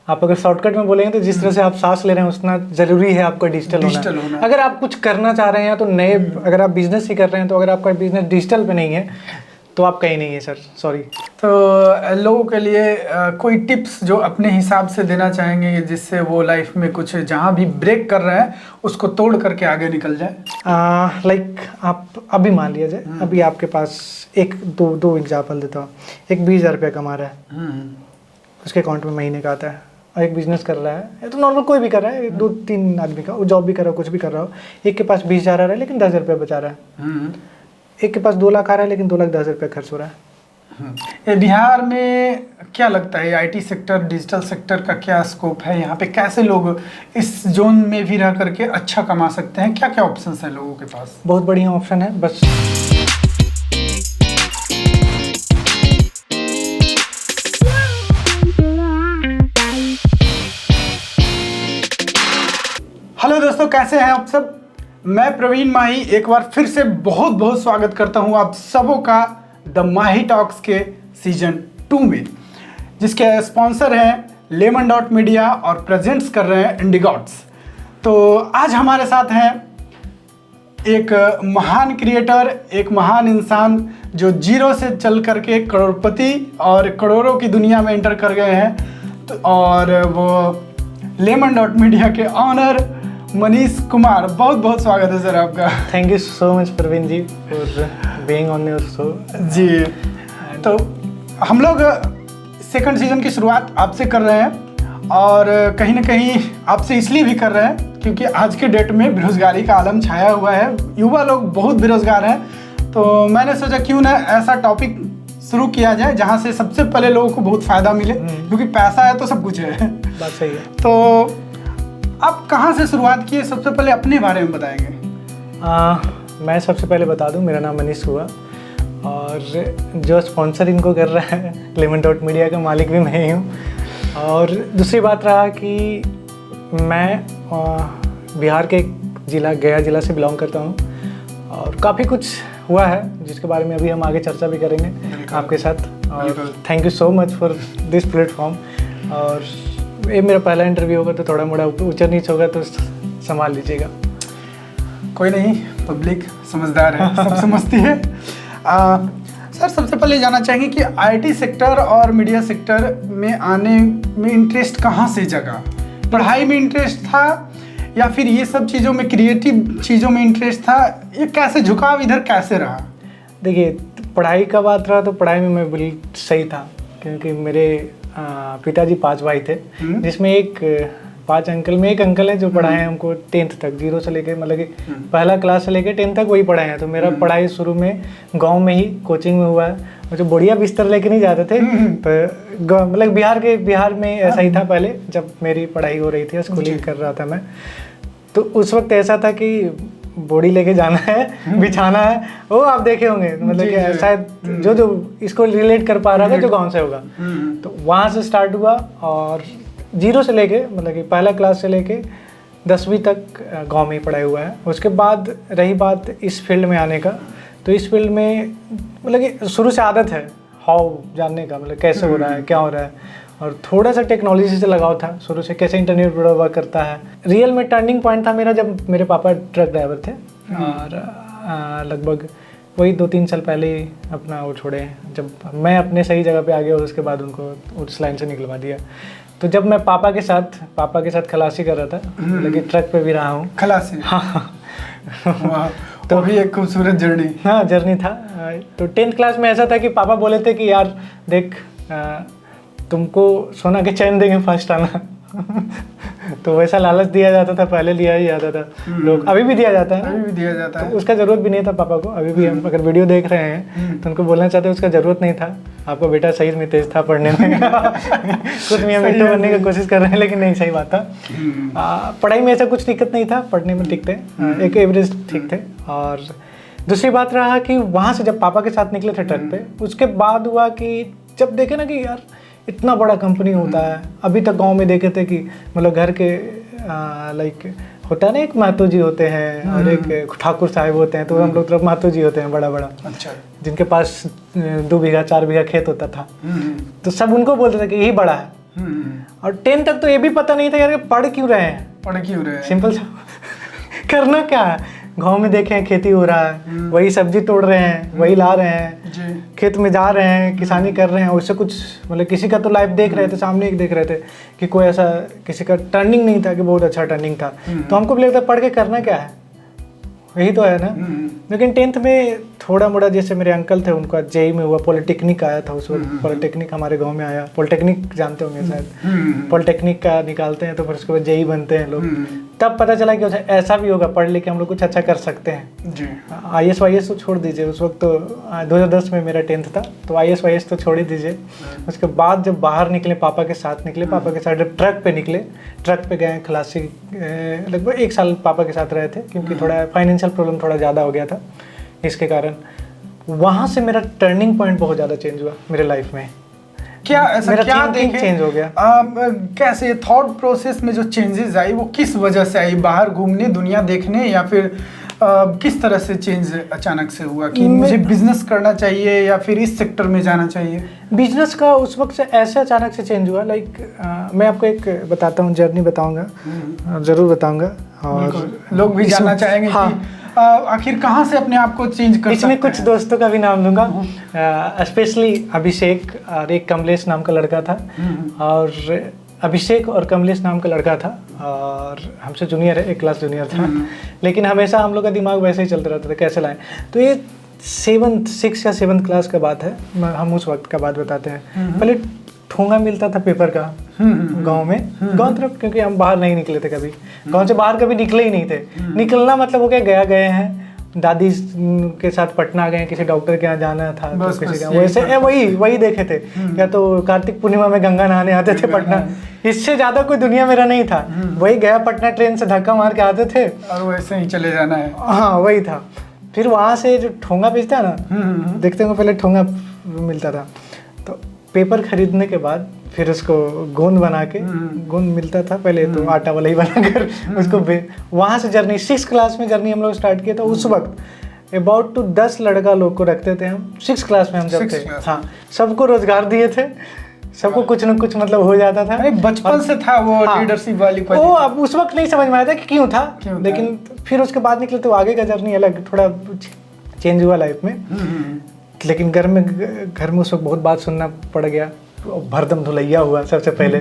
आप अगर शॉर्टकट में बोलेंगे तो जिस तरह से आप सांस ले रहे हैं उतना ज़रूरी है आपका डिजिटल होना। अगर आप कुछ करना चाह रहे हैं तो नए, अगर आप बिजनेस ही कर रहे हैं तो अगर आपका बिजनेस डिजिटल पे नहीं है तो आप कहीं नहीं है सर, सॉरी। तो लोगों के लिए कोई टिप्स जो अपने हिसाब से देना चाहेंगे जिससे वो लाइफ में कुछ जहाँ भी ब्रेक कर रहे हैं उसको तोड़ करके आगे निकल जाए? लाइक आप अभी मान लिया जाए, अभी आपके पास एक दो एग्जाम्पल देता हूँ। एक 20,000 रुपया कमा रहा है, उसके अकाउंट में महीने का आता है, और एक बिजनेस कर रहा है, या तो नॉर्मल कोई भी कर रहा है, 2-3 आदमी का, वो जॉब भी कर रहा हो, कुछ भी कर रहा हो। एक के पास 20,000 आ रहा है लेकिन 10,000 रुपया बचा रहा है। एक के पास 2 लाख आ रहा है लेकिन 2,10,000 रुपया खर्च हो रहा है। बिहार में क्या लगता है आईटी सेक्टर, डिजिटल सेक्टर का क्या स्कोप है? यहाँ पे कैसे लोग इस जोन में भी रह करके अच्छा कमा सकते हैं? क्या क्या ऑप्शंस हैं लोगों के पास? बहुत बढ़िया ऑप्शन है, बस हेलो दोस्तों, कैसे हैं आप सब? मैं प्रवीण माही एक बार फिर से बहुत बहुत स्वागत करता हूं आप सबों का द माही टॉक्स के सीजन 2 में, जिसके स्पॉन्सर हैं लेमन डॉट मीडिया और प्रेजेंट्स कर रहे हैं इंडिगॉट्स। तो आज हमारे साथ हैं एक महान क्रिएटर, एक महान इंसान जो जीरो से चल करके करोड़पति और करोड़ों की दुनिया में एंटर कर गए हैं। तो और वो लेमन डॉट मीडिया के ऑनर मनीष कुमार, बहुत बहुत स्वागत है सर आपका। Thank you so much Praveen ji for being on your show ji. तो हम लोग सेकंड सीजन की शुरुआत आपसे कर रहे हैं, और कहीं ना कहीं आपसे इसलिए भी कर रहे हैं क्योंकि आज के डेट में बेरोजगारी का आलम छाया हुआ है, युवा लोग बहुत बेरोजगार हैं। तो मैंने सोचा क्यों ना ऐसा टॉपिक शुरू किया जाए जहाँ से सबसे पहले लोगों को बहुत फ़ायदा मिले, क्योंकि पैसा है तो सब कुछ है। बात सही है। तो आप कहाँ से शुरुआत किए, सबसे पहले अपने बारे में बताएंगे? मैं सबसे पहले बता दूं, मेरा नाम मनीष हुआ, और जो स्पॉन्सर इनको कर रहा है लेमन डॉट मीडिया का मालिक भी मैं ही हूँ। और दूसरी बात रहा कि मैं बिहार के ज़िला गया ज़िला से बिलोंग करता हूँ, और काफ़ी कुछ हुआ है जिसके बारे में अभी हम आगे चर्चा भी करेंगे आपके साथ। और thank you so much for this platform. और ये मेरा पहला इंटरव्यू होगा तो थोड़ा मोड़ा ऊंचा नीच होगा तो संभाल लीजिएगा। कोई नहीं, पब्लिक समझदार है, सब समझती है। सर, सबसे पहले जानना चाहेंगे कि आईटी सेक्टर और मीडिया सेक्टर में आने में इंटरेस्ट कहाँ से जगा? पढ़ाई में इंटरेस्ट था या फिर ये सब चीज़ों में, क्रिएटिव चीज़ों में इंटरेस्ट था? ये कैसे झुकाव इधर कैसे रहा? देखिए, पढ़ाई का बात रहा तो पढ़ाई में मैं बिल्कुल सही था, क्योंकि मेरे पिताजी 5 भाई थे, जिसमें एक 5 अंकल में एक अंकल है जो पढ़ाए हैं हमको 10th तक, 0 से लेके मतलब कि पहला क्लास से लेके 10th तक वही पढ़ाए हैं। तो मेरा पढ़ाई शुरू में गांव में ही कोचिंग में हुआ है, और जो बढ़िया बिस्तर लेके नहीं जाते थे, तो मतलब बिहार में ऐसा ही था पहले जब मेरी पढ़ाई हो रही थी, स्कूलिंग कर रहा था मैं। तो उस वक्त ऐसा था कि बोड़ी लेके जाना है, बिछाना है, वो आप देखे होंगे, मतलब कि शायद जो इसको रिलेट कर पा रहा था जो गांव से होगा। तो वहाँ से स्टार्ट हुआ, और 0 से लेके मतलब कि पहला क्लास से लेके 10वीं तक गांव में ही पढ़ाई हुआ है। उसके बाद रही बात इस फील्ड में आने का, तो इस फील्ड में मतलब कि शुरू से आदत है हाउ जानने का, मतलब कैसे हो रहा है, क्या हो रहा है, और थोड़ा सा टेक्नोलॉजी से लगाव था शुरू से, कैसे इंटरनेट वर्क करता है। रियल में टर्निंग पॉइंट था मेरा जब मेरे पापा ट्रक ड्राइवर थे, और लगभग वही 2-3 साल पहले ही अपना वो छोड़े, जब मैं अपने सही जगह पे आ गया, उसके बाद उनको उस लाइन से निकलवा दिया। तो जब मैं पापा के साथ खलासी कर रहा था, मतलब कि ट्रक पे भी रहा हूँ। खलासी? हाँ। तो भी एक खूबसूरत जर्नी। हाँ, जर्नी था। तो 10th क्लास में ऐसा था कि पापा बोले थे कि यार देख, तुमको सोना के चैन देंगे फर्स्ट आना। तो वैसा लालच दिया जाता था, पहले दिया ही जाता था लोग, अभी भी दिया जाता है, अभी भी दिया जाता है। तो उसका ज़रूरत भी नहीं था पापा को। अभी भी हम अगर वीडियो देख रहे हैं तो उनको बोलना चाहते हैं उसका ज़रूरत नहीं था, आपका बेटा सही में तेज था पढ़ने में। कुछ मियाँ मिट्टू बनने की कोशिश कर रहे हैं, लेकिन नहीं, सही बात था। पढ़ाई में ऐसा कुछ दिक्कत नहीं था, पढ़ने में ठीक थे, एक एवरेज ठीक थे। और दूसरी बात रहा कि वहाँ से जब पापा के साथ निकले थे ट्रक पे, उसके बाद हुआ कि जब देखे ना कि यार इतना बड़ा कंपनी होता है। अभी तक गांव में देखे थे कि मतलब घर के लाइक होता है ना, एक महतो जी होते हैं और एक ठाकुर साहब होते हैं, तो हम लोग तरफ महतो जी होते हैं बड़ा बड़ा, अच्छा, जिनके पास 2 बीघा 4 बीघा खेत होता था। तो सब उनको बोलते थे कि यही बड़ा है, और 10th तक तो ये भी पता नहीं था यार कि पढ़ क्यों रहे हैं, पढ़ क्यों रहे हैं, सिंपल सा करना क्या है। गांव में देखे हैं खेती हो रहा है, वही सब्जी तोड़ रहे हैं, वही ला रहे हैं जी। खेत में जा रहे हैं, किसानी कर रहे हैं। उससे कुछ मतलब किसी का तो लाइफ देख रहे थे, सामने एक देख रहे थे कि कोई ऐसा किसी का टर्निंग नहीं था कि बहुत अच्छा टर्निंग था। तो हमको भी लगता पढ़ के करना क्या है, यही तो है ना। लेकिन 10th में थोड़ा मोड़ा, जैसे मेरे अंकल थे उनका जेई में हुआ, पॉलिटेक्निक आया था उस वक्त, पॉलिटेक्निक हमारे गांव में आया। पॉलिटेक्निक जानते होंगे शायद, पॉलिटेक्निक का निकालते हैं तो फिर उसके बाद जेई बनते हैं लोग। तब पता चला कि ऐसा भी होगा, पढ़ लिख के हम लोग कुछ अच्छा कर सकते हैं जी। IAS वाईएस तो छोड़ दीजिए, उस वक्त तो 2010 में मेरा 10th था, तो IAS वाईएस तो छोड़ ही दीजिए। उसके बाद जब बाहर निकले, पापा के साथ निकले, पापा के साथ जब ट्रक पे निकले, ट्रक पे गए खलासी, लगभग 1 साल पापा के साथ रहे थे, क्योंकि थोड़ा फाइनेंशियल प्रॉब्लम थोड़ा ज़्यादा हो गया था, इसके कारण वहाँ से मेरा टर्निंग पॉइंट बहुत ज़्यादा चेंज हुआ मेरे लाइफ में। क्या ऐसा मेरा क्या thinking देखे चेंज हो गया। कैसे थॉट प्रोसेस में जो चेंजेस आई वो किस वजह से आई, बाहर घूमने, दुनिया देखने, या फिर किस तरह से चेंज अचानक से हुआ कि मुझे बिजनेस करना चाहिए या फिर इस सेक्टर में जाना चाहिए? बिजनेस का उस वक्त से ऐसे अचानक से चेंज हुआ, लाइक मैं आपको एक बताता हूँ, जर्नी बताऊँगा, ज़रूर बताऊँगा, और लोग भी जानना चाहेंगे हाँ, कि आखिर कहाँ से अपने आप को चेंज कर इसमें सकते कुछ हैं? दोस्तों का भी नाम लूँगा, स्पेशली अभिषेक और एक कमलेश नाम का लड़का था, और अभिषेक और कमलेश नाम का लड़का था, और हमसे जूनियर है, 1 क्लास जूनियर था। लेकिन हमेशा हम लोग का दिमाग वैसे ही चलता रहता था कैसे लाएं। तो ये 6 या 7th क्लास का बात है, हम उस वक्त का बात बताते हैं। पहले ठोंगा मिलता था पेपर का गांव में, गांव तरफ, क्योंकि हम बाहर नहीं निकले थे कभी, गांव से बाहर कभी निकले ही नहीं थे। निकलना मतलब हो गया गए हैं दादी के साथ पटना गए, किसी डॉक्टर के यहाँ जाना था तो किसी का वैसे वही देखे थे, या तो कार्तिक पूर्णिमा में गंगा नहाने आते थे पटना, इससे ज्यादा कोई दुनिया मेरा नहीं था। वही गया पटना, ट्रेन से धक्का मार के आते थे और वैसे ही चले जाना है। हाँ वही था। फिर वहाँ से जो ठोंगा बेचता है ना, देखते हो पहले ठोंगा मिलता था, तो पेपर खरीदने के बाद फिर उसको गोंद बना के, गोंद मिलता था पहले तो आटा वाला ही बनाकर उसको वहाँ से जर्नी 6 क्लास में जर्नी हम लोग स्टार्ट किया था। उस वक्त अबाउट टू 10 लड़का लोग को रखते थे हम, 6 क्लास में हम जब थे। हाँ, सबको रोजगार दिए थे, सबको कुछ न कुछ मतलब हो जाता था। बचपन से था वो लीडरशिप वाली वो अब उस वक्त नहीं समझ में आया था कि क्यों था, लेकिन फिर उसके बाद निकले तो आगे का जर्नी अलग थोड़ा चेंज हुआ लाइफ में। लेकिन घर में उस वक्त बहुत बात सुनना पड़ गया, भरदम धुलैया हुआ सबसे पहले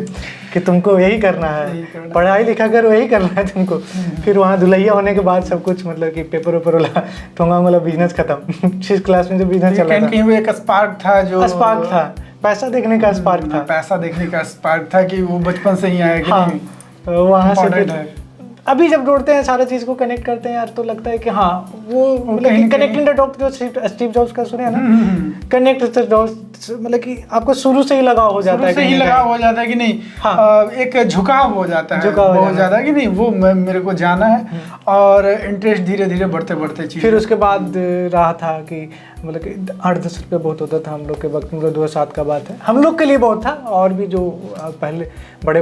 कि तुमको यही करना है, पढ़ाई लिखा कर वही करना है तुमको। फिर वहाँ धुलैया होने के बाद सब कुछ मतलब कि पेपर वेपर वाला ठोंगा वाला बिजनेस खत्म। 6 क्लास में जो बिजनेस चला था, कहीं एक स्पार्क था, जो स्पार्क था, पैसा देखने का स्पार्क था, पैसा देखने का स्पार्क था कि वो बचपन से ही आया कि हाँ, नहीं वहाँ से फिर अभी जब जोड़ते हैं सारे चीज़ को कनेक्ट करते हैं यार, तो लगता है कि हाँ वो मतलब कनेक्टिंग द डॉट्स, जो स्टीव जॉब्स का सुने हैं ना, कनेक्ट द डॉट्स, मतलब कि आपको शुरू से ही लगाव हो जाता है, शुरू से ही लगाव हो जाता है कि नहीं। हाँ, एक झुकाव हो जाता है बहुत ज़्यादा कि नहीं वो मेरे को जाना है, और इंटरेस्ट धीरे धीरे बढ़ते चीज़। फिर उसके बाद रहा था कि मतलब कि 8-10 रुपये बहुत होता था हम लोग के वक्त, मतलब 2007 का बात है, हम लोग के लिए बहुत था। और भी जो पहले बड़े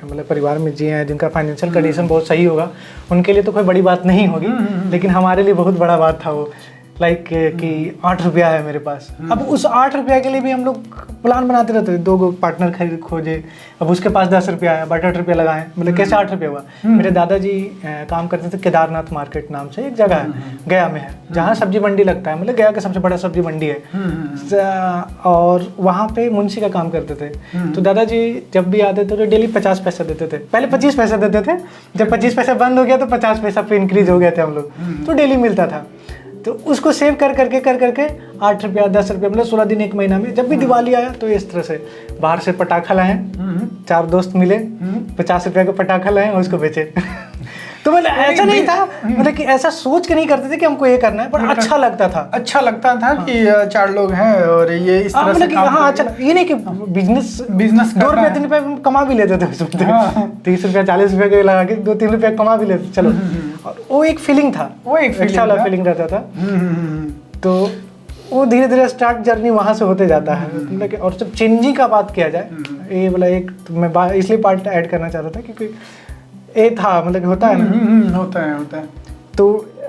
मतलब परिवार में जिए हैं, जिनका फाइनेंशियल कंडीशन बहुत सही होगा, उनके लिए तो कोई बड़ी बात नहीं होगी, लेकिन हमारे लिए बहुत बड़ा बात था वो, लाइक कि 8 रुपया है मेरे पास। अब उस 8 रुपया के लिए भी हम लोग प्लान बनाते रहते, 2 पार्टनर खोजे, अब उसके पास 10 रुपया है, बट 8 रुपया लगाएं, मतलब कैसे 8 रुपया हुआ। मेरे दादाजी काम करते थे केदारनाथ मार्केट नाम से, एक जगह है गया में है, जहाँ सब्जी मंडी लगता है, मतलब गया का सबसे बड़ा सब्जी मंडी है, और वहाँ पे मुंशी का काम करते थे। तो दादाजी जब भी आते थे तो डेली 50 पैसा देते थे, पहले 25 पैसा देते थे, जब 25 पैसा बंद हो गया तो 50 पैसा पे इंक्रीज हो गए थे हम लोग, तो डेली मिलता था। तो उसको सेव कर करके 8 रुपया 10 रुपया, मतलब 16 दिन 1 महीना में, जब भी दिवाली आया तो इस तरह से बाहर से पटाखा लाए, 4 दोस्त मिले, 50 रुपया का पटाखा लाए, उसको बेचे। तो मतलब ऐसा नहीं था, मतलब कि ऐसा सोच के नहीं करते थे कि हमको ये करना है, पर अच्छा लगता था। अच्छा लगता था कि 4 लोग हैं और ये इस तरह से काम हाँ, अच्छा, ये नहीं कि बिजनेस 2 रुपया 3 रुपया कमा भी लेते थे उसमें, 30 रुपया 40 रुपया के लगा के 2-3 रुपया कमा भी लेते, चलो। और वो एक फीलिंग था, वो एक अच्छा वाला फीलिंग रहता था। तो वो धीरे धीरे स्टार्ट जर्नी वहाँ से होते जाता है, मतलब कि। और जब चेंजिंग का बात किया जाए, ये वाला एक मैं इसलिए पार्ट ऐड करना चाहता था क्योंकि ये था, मतलब होता है ना, होता है। तो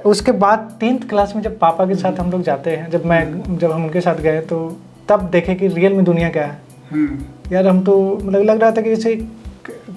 उसके बाद 10th क्लास में जब पापा के साथ हम लोग जाते हैं, जब हम उनके साथ गए, तो तब देखे कि रियल में दुनिया क्या है। यार हम तो मतलब लग रहा था कि जैसे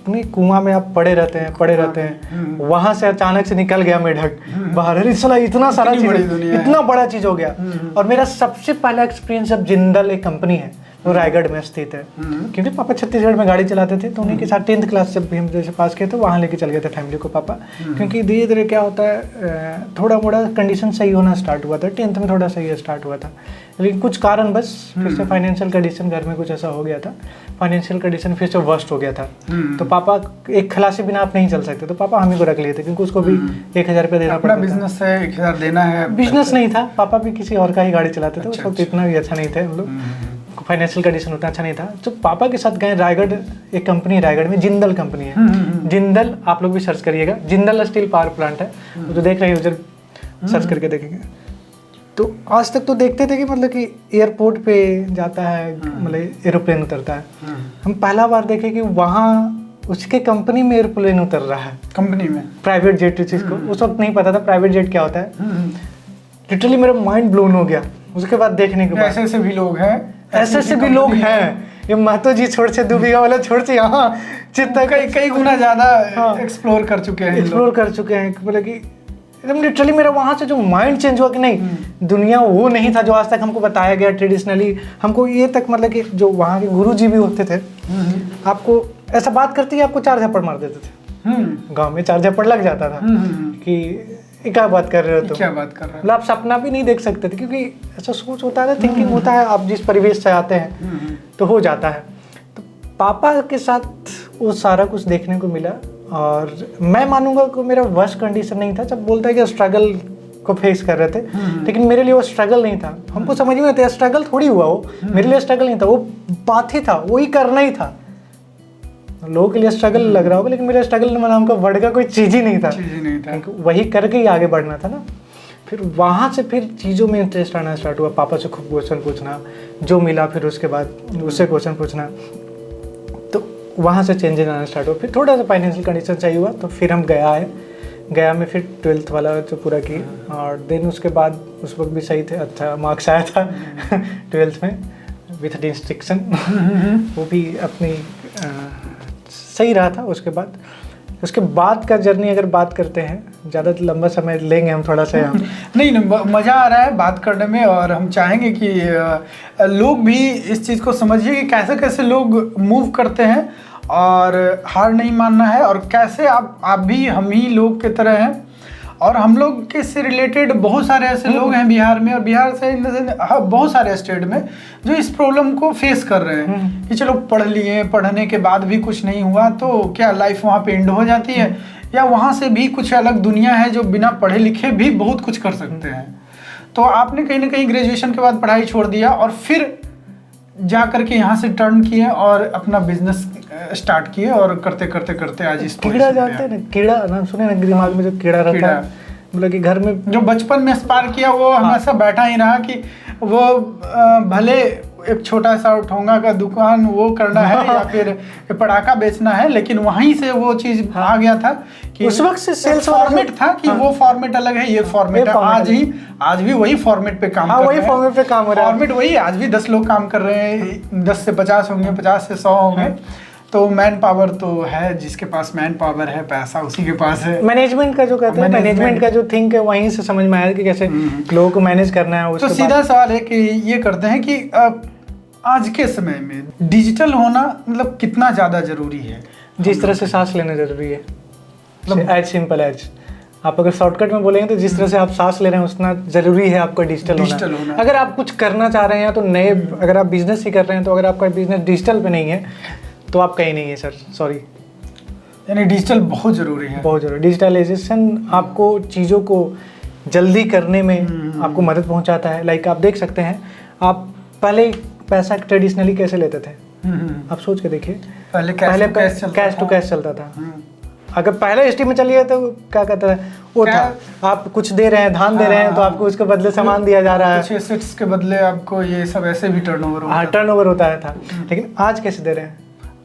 नहीं कुआं में आप पड़े रहते हैं वहां से अचानक से निकल गया मेढक बाहर। अरे साला इतना सारा चीज, इतना बड़ा चीज हो गया। और मेरा सबसे पहला एक्सपीरियंस, जब जिंदल एक कंपनी है वो रायगढ़ में स्थित है, क्योंकि पापा छत्तीसगढ़ में गाड़ी चलाते थे, तो उन्हीं के साथ 10th क्लास जब भी हम जैसे पास किए तो वहाँ लेके चल गए थे फैमिली को पापा। क्योंकि धीरे धीरे क्या होता है, थोड़ा मोड़ा कंडीशन सही होना स्टार्ट हुआ था, 10th में थोड़ा सही स्टार्ट हुआ था, लेकिन कुछ कारण बस फिर से फाइनेंशियल कंडीशन घर में कुछ ऐसा हो गया था, फाइनेंशियल कंडीशन फिर से वर्स्ट हो गया था। तो पापा एक खलासी बिना आप नहीं चल सकते, तो पापा हम ही को रख लिए थे, क्योंकि उसको भी 1000 रुपया देना पड़ता था। बिजनेस है, 1000 देना है। बिजनेस नहीं था, पापा भी किसी और का ही गाड़ी चलाते थे, उस वक्त इतना भी अच्छा नहीं थे हम लोग, फाइनेंशियल कंडीशन उतना अच्छा नहीं था। तो पापा के साथ गए रायगढ़, एक कंपनी है रायगढ़ में, जिंदल कंपनी है। जिंदल आप लोग भी सर्च करिएगा, जिंदल स्टील पावर प्लांट है, जो देख रहे यूजर सर्च करके देखेंगे। तो आज तक तो देखते थे कि मतलब कि एयरपोर्ट पे जाता है, मतलब एरोप्लेन उतरता है, हम पहला बार देखे कि वहाँ उसके कंपनी में एरोप्लेन उतर रहा है, कंपनी में प्राइवेट जेट, जिसको उस वक्त नहीं पता था प्राइवेट जेट क्या होता है। लिटरली मेरा माइंड ब्लोन हो गया उसके बाद देखने के बाद। ऐसे भी लोग हैं, ऐसे भी लोग हैं, ये महतो जी छोड़ से, दुबिया वाला छोड़ से, यहाँ चित्ता कई गुना ज्यादा एक्सप्लोर कर चुके हैं, मतलब कि एकदम लिटरली मेरा वहाँ से जो माइंड चेंज हुआ कि नहीं, दुनिया वो नहीं था जो आज तक हमको बताया गया ट्रेडिशनली। हमको ये तक मतलब कि जो वहाँ के गुरुजी भी होते थे, आपको ऐसा बात करते ही आपको 4 झप्पड़ मार देते थे, गांव में 4 झप्पड़ लग जाता था कि क्या बात कर रहे हो, तो क्या बात कर रहे हो, मतलब आप सपना भी नहीं देख सकते थे, क्योंकि ऐसा सोच होता है, थिंकिंग होता है, आप जिस परिवेश से आते हैं तो हो जाता है। तो पापा के साथ वो सारा कुछ देखने को मिला, और मैं मानूंगा कि मेरा वर्स्ट कंडीशन नहीं था। जब बोलता है कि स्ट्रगल को फेस कर रहे थे, लेकिन मेरे लिए वो स्ट्रगल नहीं था। हमको समझ में आता है स्ट्रगल थोड़ी हुआ, वो मेरे लिए स्ट्रगल नहीं था, वो बात ही था, वही करना ही था। लोगों के लिए स्ट्रगल लग रहा होगा, लेकिन मेरा स्ट्रगल नाम का वर्ड का कोई चीज ही नहीं था, वही करके ही आगे बढ़ना था ना। फिर वहाँ से फिर चीज़ों में इंटरेस्ट आना स्टार्ट हुआ, पापा से खूब क्वेश्चन पूछना, जो मिला फिर उसके बाद उससे क्वेश्चन पूछना, तो वहाँ से चेंजेस आना स्टार्ट हुआ। फिर थोड़ा सा फाइनेंशियल कंडीशन चाहिए हुआ, तो फिर हम गया में फिर 12th वाला जो पूरा की, और देन उसके बाद उस वक्त भी सही थे, अच्छा मार्क्स आया था 12th में विथ डिस्टिंक्शन, वो भी अपनी सही रहा था। उसके बाद का जर्नी अगर बात करते हैं, ज़्यादा लंबा समय लेंगे हम थोड़ा सा नहीं मज़ा आ रहा है बात करने में, और हम चाहेंगे कि लोग भी इस चीज़ को समझिए कि कैसे कैसे लोग मूव करते हैं, और हार नहीं मानना है, और कैसे आप भी हम ही लोग की तरह हैं। और हम लोग के से रिलेटेड बहुत सारे ऐसे लोग हैं बिहार में, और बिहार से बहुत सारे स्टेट में जो इस प्रॉब्लम को फेस कर रहे हैं कि चलो पढ़ लिए, पढ़ने के बाद भी कुछ नहीं हुआ तो क्या लाइफ वहाँ पे एंड हो जाती है, या वहाँ से भी कुछ अलग दुनिया है जो बिना पढ़े लिखे भी बहुत कुछ कर सकते हैं। तो आपने कहीं ना कहीं ग्रेजुएशन के बाद पढ़ाई छोड़ दिया, और फिर जा करके यहाँ से टर्न किए और अपना बिजनेस स्टार्ट किए, और करते करते करते आज इस कीड़ा जानते हैं ना, कीड़ा नाम सुने ना, दिमाग में जो कीड़ा रहता है, मतलब कि घर में जो बचपन में स्पार किया वो हमेशा बैठा ही रहा कि वो भले एक छोटा सा ठोंगा का दुकान वो करना है या फिर पटाखा बेचना है, लेकिन वहीं से वो चीज आ गया था कि उस वक्त से सेल्स फॉर्मेट था कि वो फॉर्मेट अलग है, ये फॉर्मेट है। आज भी वही फॉर्मेट पे काम कर रहे हैं, फॉर्मेट पे काम हो रहा है, फॉर्मेट वही, आज भी 10 लोग काम कर रहे हैं, 10 से 50 होंगे, 50 से 100 होंगे। तो मैन पावर तो है, जिसके पास मैन पावर है, पैसा उसी के पास है। मैनेजमेंट का जो कहते हैं, मैनेजमेंट का जो थिंक है, वहीं से समझ में आया कि कैसे लोगों को मैनेज करना है। तो सीधा सवाल है कि ये करते हैं कि आज के समय में डिजिटल होना मतलब कितना ज़्यादा जरूरी है। जिस तरह से सांस लेना जरूरी है, मतलब एज सिंपल एज, आप अगर शॉर्टकट में बोलेंगे तो जिस तरह से आप सांस ले रहे हैं उतना जरूरी है आपका डिजिटल होना। अगर आप कुछ करना चाह रहे हैं तो नए, अगर आप बिजनेस ही कर रहे हैं तो अगर आपका बिजनेस डिजिटल पे नहीं है तो आप कहीं नहीं है सर, सॉरी। यानी डिजिटल बहुत ज़रूरी है, बहुत ज़रूरी। डिजिटलाइजेशन आपको चीज़ों को जल्दी करने में आपको मदद पहुंचाता है। लाइक आप देख सकते हैं, आप पहले पैसा ट्रेडिशनली कैसे लेते थे, आप सोच के देखिए। पहले कैश टू कैश चलता था। अगर पहले हिस्ट्री में चलिए तो क्या कहता है, वो था आप कुछ दे रहे हैं, धान दे रहे हैं तो आपको उसके बदले सामान दिया जा रहा है, कुछ एसेट्स के बदले आपको ये सब ऐसे भी टर्नओवर होता था। लेकिन आज कैसे दे रहे हैं,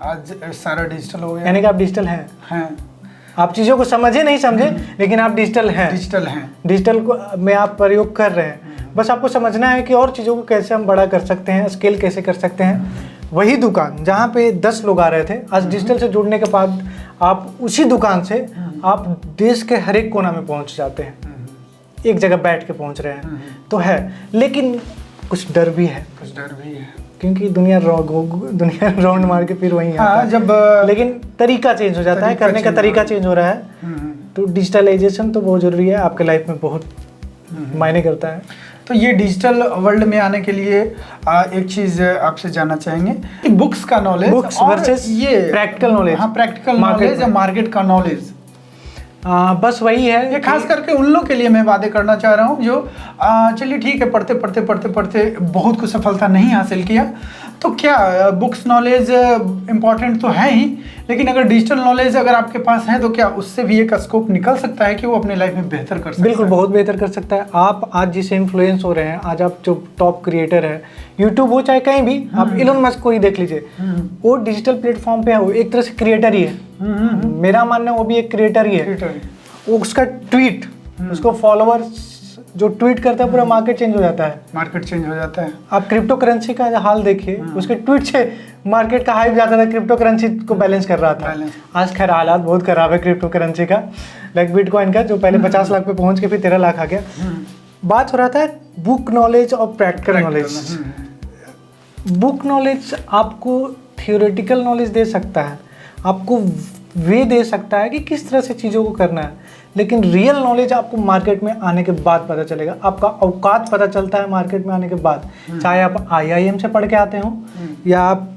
आज सारा डिजिटल हो गया, यानी कि आप डिजिटल हैं। आप चीज़ों को समझे नहीं समझे, लेकिन आप डिजिटल हैं। डिजिटल को में आप प्रयोग कर रहे हैं। बस आपको समझना है कि और चीज़ों को कैसे हम बड़ा कर सकते हैं, स्केल कैसे कर सकते हैं, वही दुकान जहाँ पे 10 लोग आ रहे थे, आज डिजिटल से जुड़ने के बाद आप उसी दुकान से आप देश के हर एक कोना में पहुँच जाते हैं, एक जगह बैठ के पहुँच रहे हैं। तो है, लेकिन कुछ डर भी है, क्योंकि दुनिया राउंड मार के फिर वहीं आता है। जब लेकिन तरीका चेंज हो जाता है, करने का तरीका चेंज हो रहा है। तो डिजिटलाइजेशन तो बहुत ज़रूरी है, आपके लाइफ में बहुत मायने करता है। तो ये डिजिटल वर्ल्ड में आने के लिए एक चीज़ आपसे जानना चाहेंगे कि बुक्स का नॉलेज, बुक्स वर्सेस ये प्रैक्टिकल नॉलेज। हाँ, प्रैक्टिकल नॉलेज या मार्केट का नॉलेज। बस वही है, ये खास करके उन लोग के लिए मैं बातें करना चाह रहा हूँ जो चलिए ठीक है, पढ़ते बहुत कुछ सफलता नहीं हासिल किया, तो क्या बुक्स नॉलेज इम्पॉर्टेंट तो है ही, लेकिन अगर डिजिटल नॉलेज अगर आपके पास है तो क्या उससे भी एक स्कोप निकल सकता है कि वो अपने लाइफ में बेहतर कर सकता है? बिल्कुल, बहुत बेहतर कर सकता है। आप आज जिससे इन्फ्लुएंस हो रहे हैं, आज आप जो टॉप क्रिएटर है, यूट्यूब हो चाहे कहीं भी, आप इलोन मस्क को ही देख लीजिए, वो डिजिटल प्लेटफॉर्म पे है, वो एक तरह से क्रिएटर ही है। मेरा मानना है वो भी एक क्रिएटर ही है। वो उसका ट्वीट, उसको फॉलोअर्स जो ट्वीट करता है, पूरा मार्केट चेंज हो जाता है। मार्केट चेंज हो जाता है। आप क्रिप्टो करेंसी का हाल देखिए, उसके ट्वीट से मार्केट का हाइप जाता था, क्रिप्टो करेंसी को बैलेंस कर रहा था। आज खैर हालात बहुत खराब है क्रिप्टो करेंसी का, लाइक बिटकॉइन का, जो पहले 50 लाख पे पहुंच के फिर 13 लाख आ गया। बात हो रहा था बुक नॉलेज और प्रैक्टिकल नॉलेज। बुक नॉलेज आपको थियोरेटिकल नॉलेज दे सकता है, आपको वे दे सकता है कि किस तरह से चीज़ों को करना है, लेकिन रियल नॉलेज आपको मार्केट में आने के बाद पता चलेगा। आपका औकात पता चलता है मार्केट में आने के बाद, चाहे आप IIM से पढ़ के आते हो या आप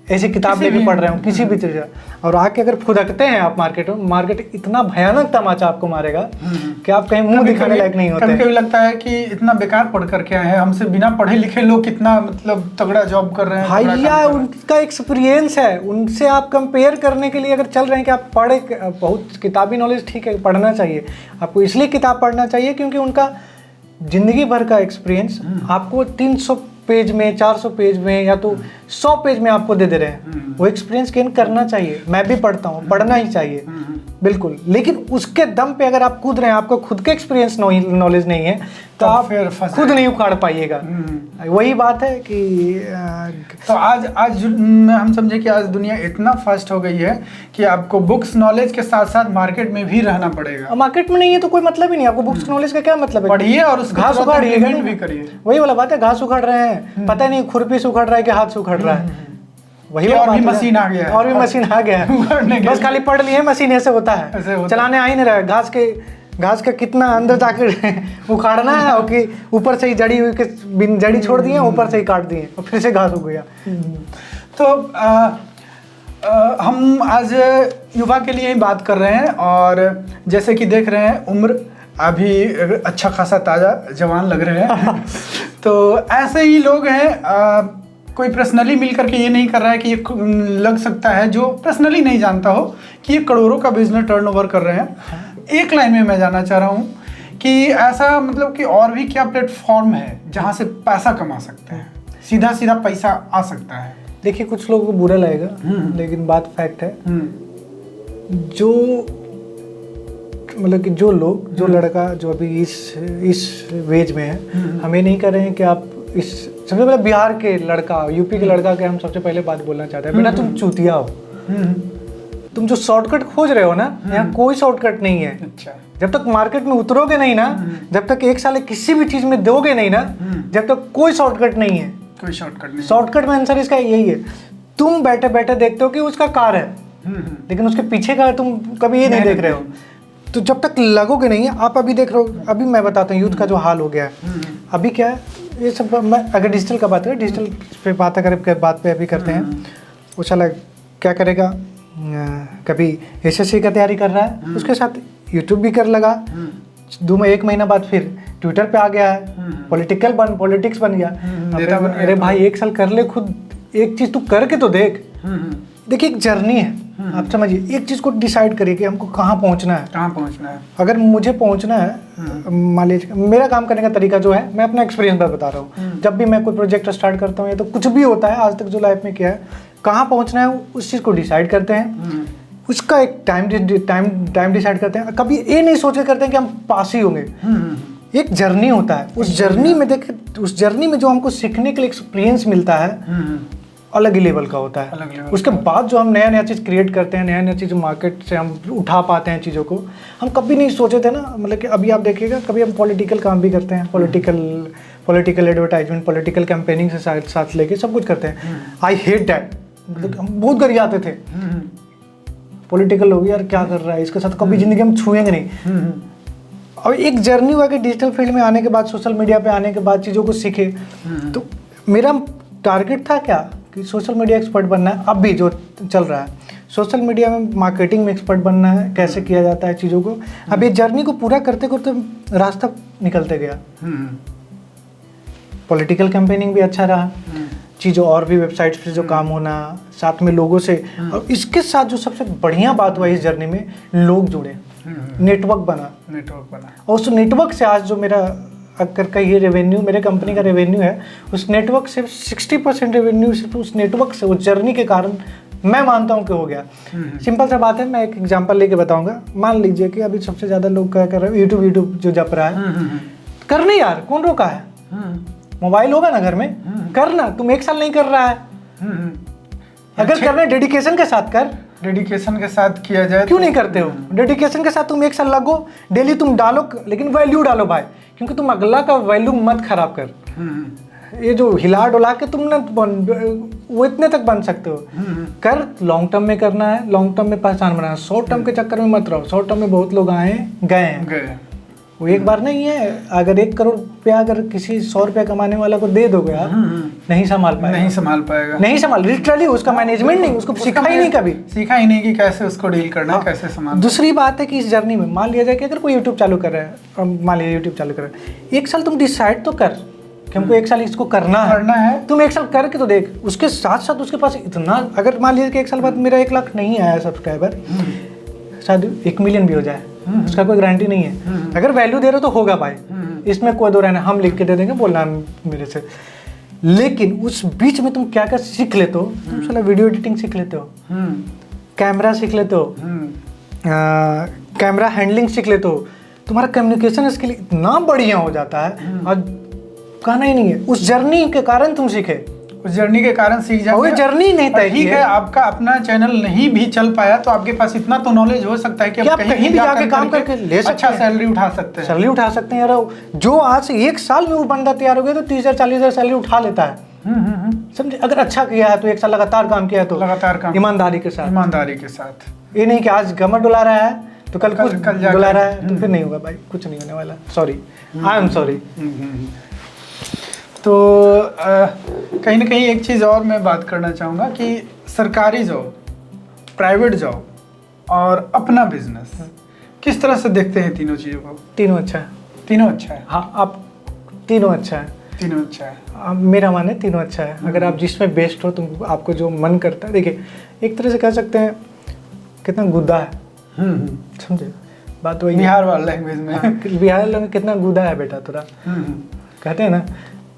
ऐसी किताब लेके पढ़ रहे हो, किसी भी चीज़, और आके अगर खुदकते हैं आप मार्केट में, मार्केट इतना भयानक तमाचा आपको मारेगा कि आप कहीं मुंह दिखाने लायक नहीं होते। कभी लगता है कि इतना बेकार पढ़ कर क्या है, हमसे बिना पढ़े लिखे लोग कितना मतलब तगड़ा जॉब कर रहे हैं। भैया उनका एक्सपीरियंस है, उनसे आप कंपेयर करने के लिए अगर चल रहे हैं कि आप पढ़े, बहुत किताबी नॉलेज ठीक है, पढ़ना चाहिए आपको, इसलिए किताब पढ़ना चाहिए क्योंकि उनका जिंदगी भर का एक्सपीरियंस आपको 300 पेज में, 400 पेज में, या तो 100 पेज में आपको दे रहे हैं। वो एक्सपीरियंस गेन करना चाहिए। मैं भी पढ़ता हूँ, पढ़ना ही चाहिए बिल्कुल, लेकिन उसके दम पे अगर आप कूद रहे हैं, आपको खुद के एक्सपीरियंस नॉलेज नहीं है, तो आप फिर खुद नहीं उखाड़ पाइएगा। वही बात है कि तो आज हम समझे कि आज दुनिया इतना फास्ट हो गई है कि आपको बुक्स नॉलेज के साथ साथ मार्केट में भी रहना पड़ेगा। मार्केट में नहीं है तो कोई मतलब ही नहीं, आपको बुक्स नॉलेज का क्या मतलब है? पढ़िए और उस घास उखाड़िएगा भी करिए। वही वाला बात है, घास उखाड़ रहे हैं, पता नहीं खुरपी से उखाड़ रहा है कि हाथ से उखाड़ रहा है। वही और भी मशीन आ गया है, और भी मशीन आ गया है, बस खाली पढ़ लिए मशीन ऐसे होता है, चलाने आ ही नहीं रहा है। घास का कितना अंदर जाकर उखाड़ना है, और कि ऊपर से ही जड़ी हुई के जड़ी छोड़ दिए, ऊपर से ही काट दिए और फिर से घास उग गया। तो हम आज युवा के लिए ही बात कर रहे हैं, और जैसे कि देख रहे हैं उम्र अभी अच्छा खासा ताज़ा जवान लग रहे हैं तो ऐसे ही लोग हैं। कोई पर्सनली मिल करके ये नहीं कर रहा है कि ये लग सकता है, जो पर्सनली नहीं जानता हो कि ये करोड़ों का बिजनेस टर्नओवर कर रहे हैं। एक लाइन में मैं जानना चाह रहा हूँ कि ऐसा मतलब कि और भी क्या प्लेटफॉर्म है जहाँ से पैसा कमा सकते हैं, सीधा सीधा पैसा आ सकता है? देखिए, कुछ लोगों को बुरा लगेगा, लेकिन बात फैक्ट है। जो मतलब कि जो लोग, जो लड़का जो अभी इस वेज में है, हम ये नहीं कर रहे हैं कि आप इस सबसे पहले बिहार के लड़का, यूपी के लड़का के हम सबसे पहले बात बोलना चाहते हैं, बेटा तुम चूतिया हो। तुम जो शॉर्टकट खोज रहे हो ना, यहाँ कोई शॉर्टकट नहीं है। अच्छा। जब तक मार्केट में उतरोगे नहीं ना, जब तक एक साल किसी भी चीज में दोगे नहीं ना, जब तक कोई शॉर्टकट नहीं है। कोई शॉर्टकट नहीं। शॉर्टकट में आंसर इसका यही है। तुम बैठे बैठे देखते हो कि उसका कार है, लेकिन उसके पीछे का तुम कभी ये नहीं देख रहे हो। तो जब तक लगोगे नहीं, आप अभी देख रहे हो, अभी मैं बताता हूँ यूथ का जो हाल हो गया है। अभी क्या है, ये सब मैं अगर डिजिटल का बात करें, डिजिटल पे बात अगर बात पे अभी करते हैं, वो साला क्या करेगा, कभी SSC का तैयारी कर रहा है, उसके साथ यूट्यूब भी कर लगा, 1 महीना बाद फिर ट्विटर पे आ गया है, पॉलिटिक्स बन गया। अरे भाई, 1 साल कर ले, खुद एक चीज़ तू करके तो देख। देखिए, एक जर्नी है, आप समझिए। एक चीज़ को डिसाइड करिए कि हमको कहाँ पहुँचना है। अगर मुझे पहुँचना है, मान लीजिए मेरा काम करने का तरीका जो है, मैं अपना एक्सपीरियंस बता रहा हूँ। जब भी मैं कोई प्रोजेक्ट स्टार्ट करता हूँ या तो कुछ भी होता है आज तक जो लाइफ में किया है, कहाँ पहुँचना है उस चीज़ को डिसाइड करते हैं, उसका एक टाइम डिसाइड करते हैं। कभी ये नहीं सोच के करते हैं कि हम पास ही होंगे। एक जर्नी होता है, उस जर्नी में जो हमको सीखने के लिए एक्सपीरियंस मिलता है, अलग ही लेवल का होता है। अलग लेवल उसके बाद जो हम नया नया चीज़ क्रिएट करते हैं, नया नया चीज़ मार्केट से हम उठा पाते हैं चीज़ों को, हम कभी नहीं सोचे थे ना। मतलब कि अभी आप देखिएगा, कभी हम पॉलिटिकल काम भी करते हैं, पॉलिटिकल एडवर्टाइजमेंट, पॉलिटिकल कैंपेनिंग से साथ लेके सब कुछ करते हैं। I hate that. मतलब हम बहुत गरियाते थे, पॉलिटिकल लोग यार क्या कर रहा है, इसके साथ कभी ज़िंदगी हम छुएंगे नहीं। और एक जर्नी हुआ कि डिजिटल फील्ड में आने के बाद, सोशल मीडिया पे आने के बाद चीज़ों को सीखे। तो मेरा टारगेट था क्या कि सोशल मीडिया एक्सपर्ट बनना है। अब भी जो चल रहा है, सोशल मीडिया में मार्केटिंग में एक्सपर्ट बनना है, कैसे किया जाता है चीज़ों को। अब ये जर्नी को पूरा करते करते रास्ता निकलते गया। पॉलिटिकल कैंपेनिंग भी अच्छा रहा, चीज़ों और भी वेबसाइट्स पे जो काम होना, साथ में लोगों से, और इसके साथ जो सबसे बढ़िया बात हुआ इस जर्नी में, लोग जुड़े, नेटवर्क बना। और उस नेटवर्क से आज जो मेरा अगर का ये रेवेन्यू, मेरे कंपनी का रेवेन्यू है, उस नेटवर्क से 60% रेवेन्यू सिर्फ उस नेटवर्क से, उस जर्नी के कारण मैं मानता हूँ कि हो गया। सिंपल सा बात है, मैं एक एग्जांपल लेके बताऊंगा। मान लीजिए कि अभी सबसे ज़्यादा लोग क्या कर रहे हैं, यूट्यूब जो जप रहा है, करने यार, कौन रोका है? मोबाइल होगा ना घर में, करना। तुम 1 साल नहीं कर रहा है, अगर करना डेडिकेशन के साथ कर। डेडिकेशन के साथ किया जाए क्यों नहीं करते हो? डेडिकेशन के साथ तुम 1 साल लगो, डेली तुम डालो, लेकिन वैल्यू डालो भाई, क्योंकि तुम अगला का वैल्यू मत खराब कर। ये जो हिला डुला के तुम ना वो इतने तक बन सकते हो, कर। लॉन्ग टर्म में करना है, लॉन्ग टर्म में पहचान बनाना। शॉर्ट टर्म के चक्कर में मत रहो। शॉर्ट टर्म में बहुत लोग आए गए हैं, वो एक बार नहीं है। अगर 1 करोड़ रुपया अगर किसी 100 रुपया कमाने वाला को दे दोगे आप, नहीं संभाल पाएगा, नहीं संभाल। लिटरली उसका मैनेजमेंट नहीं, उसको सीखा ही नहीं, कभी सीखा ही नहीं कि कैसे उसको डील करना, कैसे संभालना। दूसरी बात है कि इस जर्नी में मान लिया जाए कि अगर कोई यूट्यूब चालू कर रहा है, मान लिया यूट्यूब चालू कर रहा है, 1 साल तुम डिसाइड तो कर कि हमको 1 साल इसको करना है। तुम 1 साल करके तो देख। उसके साथ साथ उसके पास इतना, अगर मान लीजिए कि 1 साल बाद मेरा 1 लाख नहीं आया सब्सक्राइबर, शायद 1 मिलियन भी हो जाए, उसका कोई गारंटी नहीं है। अगर वैल्यू दे रहे हो तो होगा भाई, इसमें कोई दो रहना, हम लिख के दे देंगे, बोलना मेरे से। लेकिन उस बीच में तुम क्या क्या सीख लेते हो? तुम साला वीडियो एडिटिंग सीख लेते हो, कैमरा सीख लेते हो, कैमरा हैंडलिंग सीख लेते हो, तुम्हारा कम्युनिकेशन स्किल इतना बढ़िया हो जाता है, और कहना ही नहीं है। उस जर्नी के कारण तुम सीखे, उस जर्नी के कारण सीख जाते हैं। जर्नी नहीं तय ठीक है, आपका अपना चैनल नहीं भी चल पाया तो आपके पास इतना तो नॉलेज हो सकता है कि आप कहीं भी जाके काम करके ले सकते हैं, अच्छा सैलरी उठा सकते हैं। यार जो आज से 1 साल में वो बंदा तैयार हो गया तो 30,000 40,000 सैलरी उठा लेता है। समझे? अगर अच्छा किया है तो 1 साल लगातार काम किया है तो लगातार काम, ईमानदारी के साथ। ये नहीं कि आज कमर डुला रहा है तो कल डुला रहा है, तो फिर नहीं होगा भाई, कुछ नहीं होने वाला। Sorry, I am sorry. तो कहीं ना कहीं एक चीज़ और मैं बात करना चाहूँगा कि सरकारी जॉब, प्राइवेट जॉब और अपना बिजनेस, किस तरह से देखते हैं तीनों चीज़ों को? तीनों अच्छा है। हाँ, आप तीनों अच्छा है। मेरा मान है तीनों अच्छा है। अगर आप जिसमें बेस्ट हो, तुम आपको जो मन करता है। देखिए, एक तरह से कह सकते हैं कितना गुद्दा है, समझे बात? वही बिहार वाला लैंग्वेज में, बिहार में कितना गुदा है बेटा तोरा, कहते हैं ना।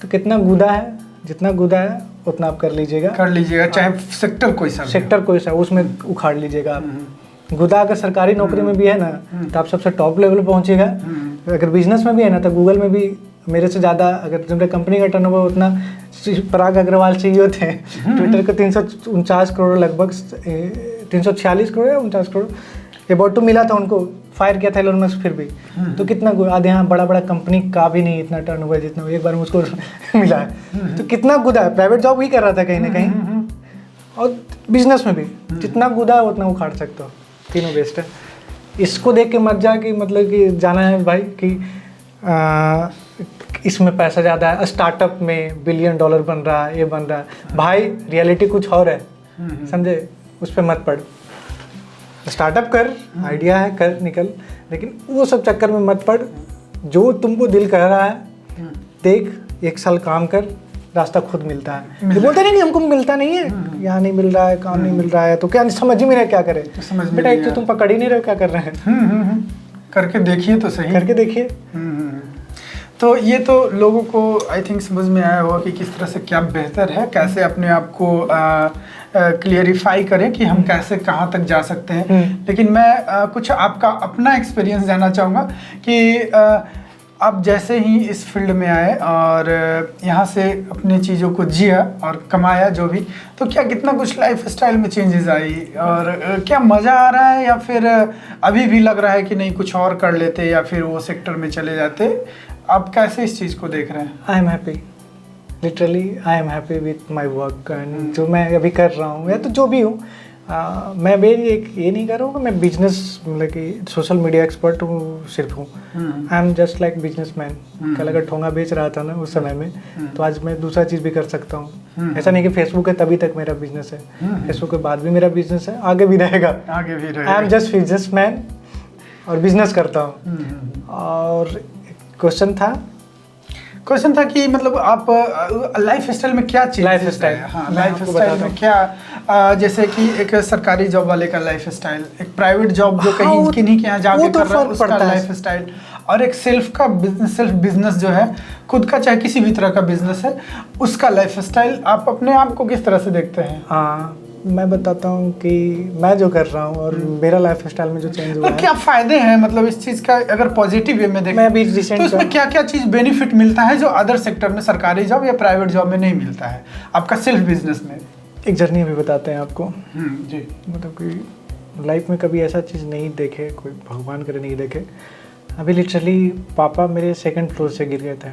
तो कितना गुदा है, जितना गुदा है उतना आप कर लीजिएगा, चाहे सेक्टर कोई सा उसमें उखाड़ लीजिएगा आप। गुदा अगर सरकारी नौकरी में भी है ना तो आप सबसे टॉप लेवल पे पहुंचेगा। अगर बिजनेस में भी है ना तो गूगल में भी मेरे से ज़्यादा, अगर जिनका कंपनी का टर्नओवर उतना, पराग अग्रवाल CEO थे, ट्विटर को 349 करोड़, लगभग 346 करोड़ या 49 करोड़ अबाउट टू मिला था उनको। फायर किया था एलोन मस्क फिर भी। तो कितना आधे यहाँ बड़ा कंपनी का भी नहीं इतना टर्नओवर जितना एक बार मुझको मिला है। तो कितना गुदा है। प्राइवेट जॉब ही कर रहा था कहीं ना कहीं, और बिजनेस में भी जितना गुदा है उतना उखाड़ सकते हो। तीनों बेस्ट है। इसको देख के मत जा कि मतलब कि जाना है भाई कि इसमें पैसा ज़्यादा है, स्टार्टअप में $1 बिलियन बन रहा है, ये बन रहा है। भाई रियलिटी कुछ और है, समझे? उस पर मत पड़। स्टार्टअप कर, आइडिया है, कर निकल, लेकिन वो सब चक्कर में मत पड़। जो तुमको दिल कर रहा है देख, 1 साल काम कर, रास्ता खुद मिलता है। ये बोलते नहीं कि हमको मिलता नहीं है, यहाँ नहीं मिल रहा है, काम नहीं मिल रहा है, तो क्या समझ ही नहीं रहे क्या करे। बेटा एक तो तुम पकड़ ही नहीं रहे हो क्या कर रहे हैं। करके देखिए तो सही, करके देखिए। तो ये तो लोगों को आई थिंक समझ में आया होगा कि किस तरह से क्या बेहतर है, कैसे अपने आप को क्लियरिफाई करें कि हम कैसे कहाँ तक जा सकते हैं। लेकिन मैं कुछ आपका अपना एक्सपीरियंस जानना चाहूँगा कि आप जैसे ही इस फील्ड में आए और यहाँ से अपनी चीज़ों को जिया और कमाया जो भी, तो क्या कितना कुछ लाइफ स्टाइल में चेंजेस आई और क्या मज़ा आ रहा है या फिर अभी भी लग रहा है कि नहीं कुछ और कर लेते या फिर वो सेक्टर में चले जाते? आप कैसे इस चीज़ को देख रहे हैं? I am happy, literally I am happy with my work and जो मैं अभी कर रहा हूँ या तो जो भी हूँ। मैं भी एक ये नहीं कर रहा हूँ कि मैं बिजनेस मतलब कि सोशल मीडिया एक्सपर्ट हूँ सिर्फ हूँ। I am just like business man. कल अगर ठोंगा बेच रहा था ना उस समय में, तो आज मैं दूसरा चीज़ भी कर सकता हूँ। ऐसा नहीं कि फेसबुक है तभी तक मेरा बिजनेस है, फेसबुक के बाद भी मेरा बिजनेस है, आगे भी रहेगा। I am just business man और बिजनेस करता हूँ। और क्वेश्चन था कि मतलब आप लाइफ स्टाइल में क्या चीज लाइफ स्टाइल, हाँ लाइफ स्टाइल में क्या जैसे कि एक सरकारी जॉब वाले का लाइफ स्टाइल, एक प्राइवेट जॉब जो कहीं किन्हीं के यहाँ जाके कर रहा है उसका लाइफ स्टाइल, और एक सेल्फ बिजनेस जो है खुद का चाहे किसी भी तरह का बिजनेस है उसका लाइफ स्टाइल, आप अपने आप को किस तरह से देखते हैं? हाँ, मैं बताता हूँ कि मैं जो कर रहा हूँ और मेरा लाइफ स्टाइल में जो चेंज हुआ है, क्या फायदे हैं मतलब इस चीज़ का अगर पॉजिटिव वे में देखें मैं अभी रिसेंट तो इसमें क्या क्या चीज़ बेनिफिट मिलता है जो अदर सेक्टर में सरकारी जॉब या प्राइवेट जॉब में नहीं मिलता है आपका सेल्फ बिजनेस में? एक जर्नी अभी बताते हैं आपको। जी, मतलब कि लाइफ में कभी ऐसा चीज़ नहीं देखे, कोई भगवान करे नहीं देखे। अभी लिटरली पापा मेरे 2nd फ्लोर से गिर गए थे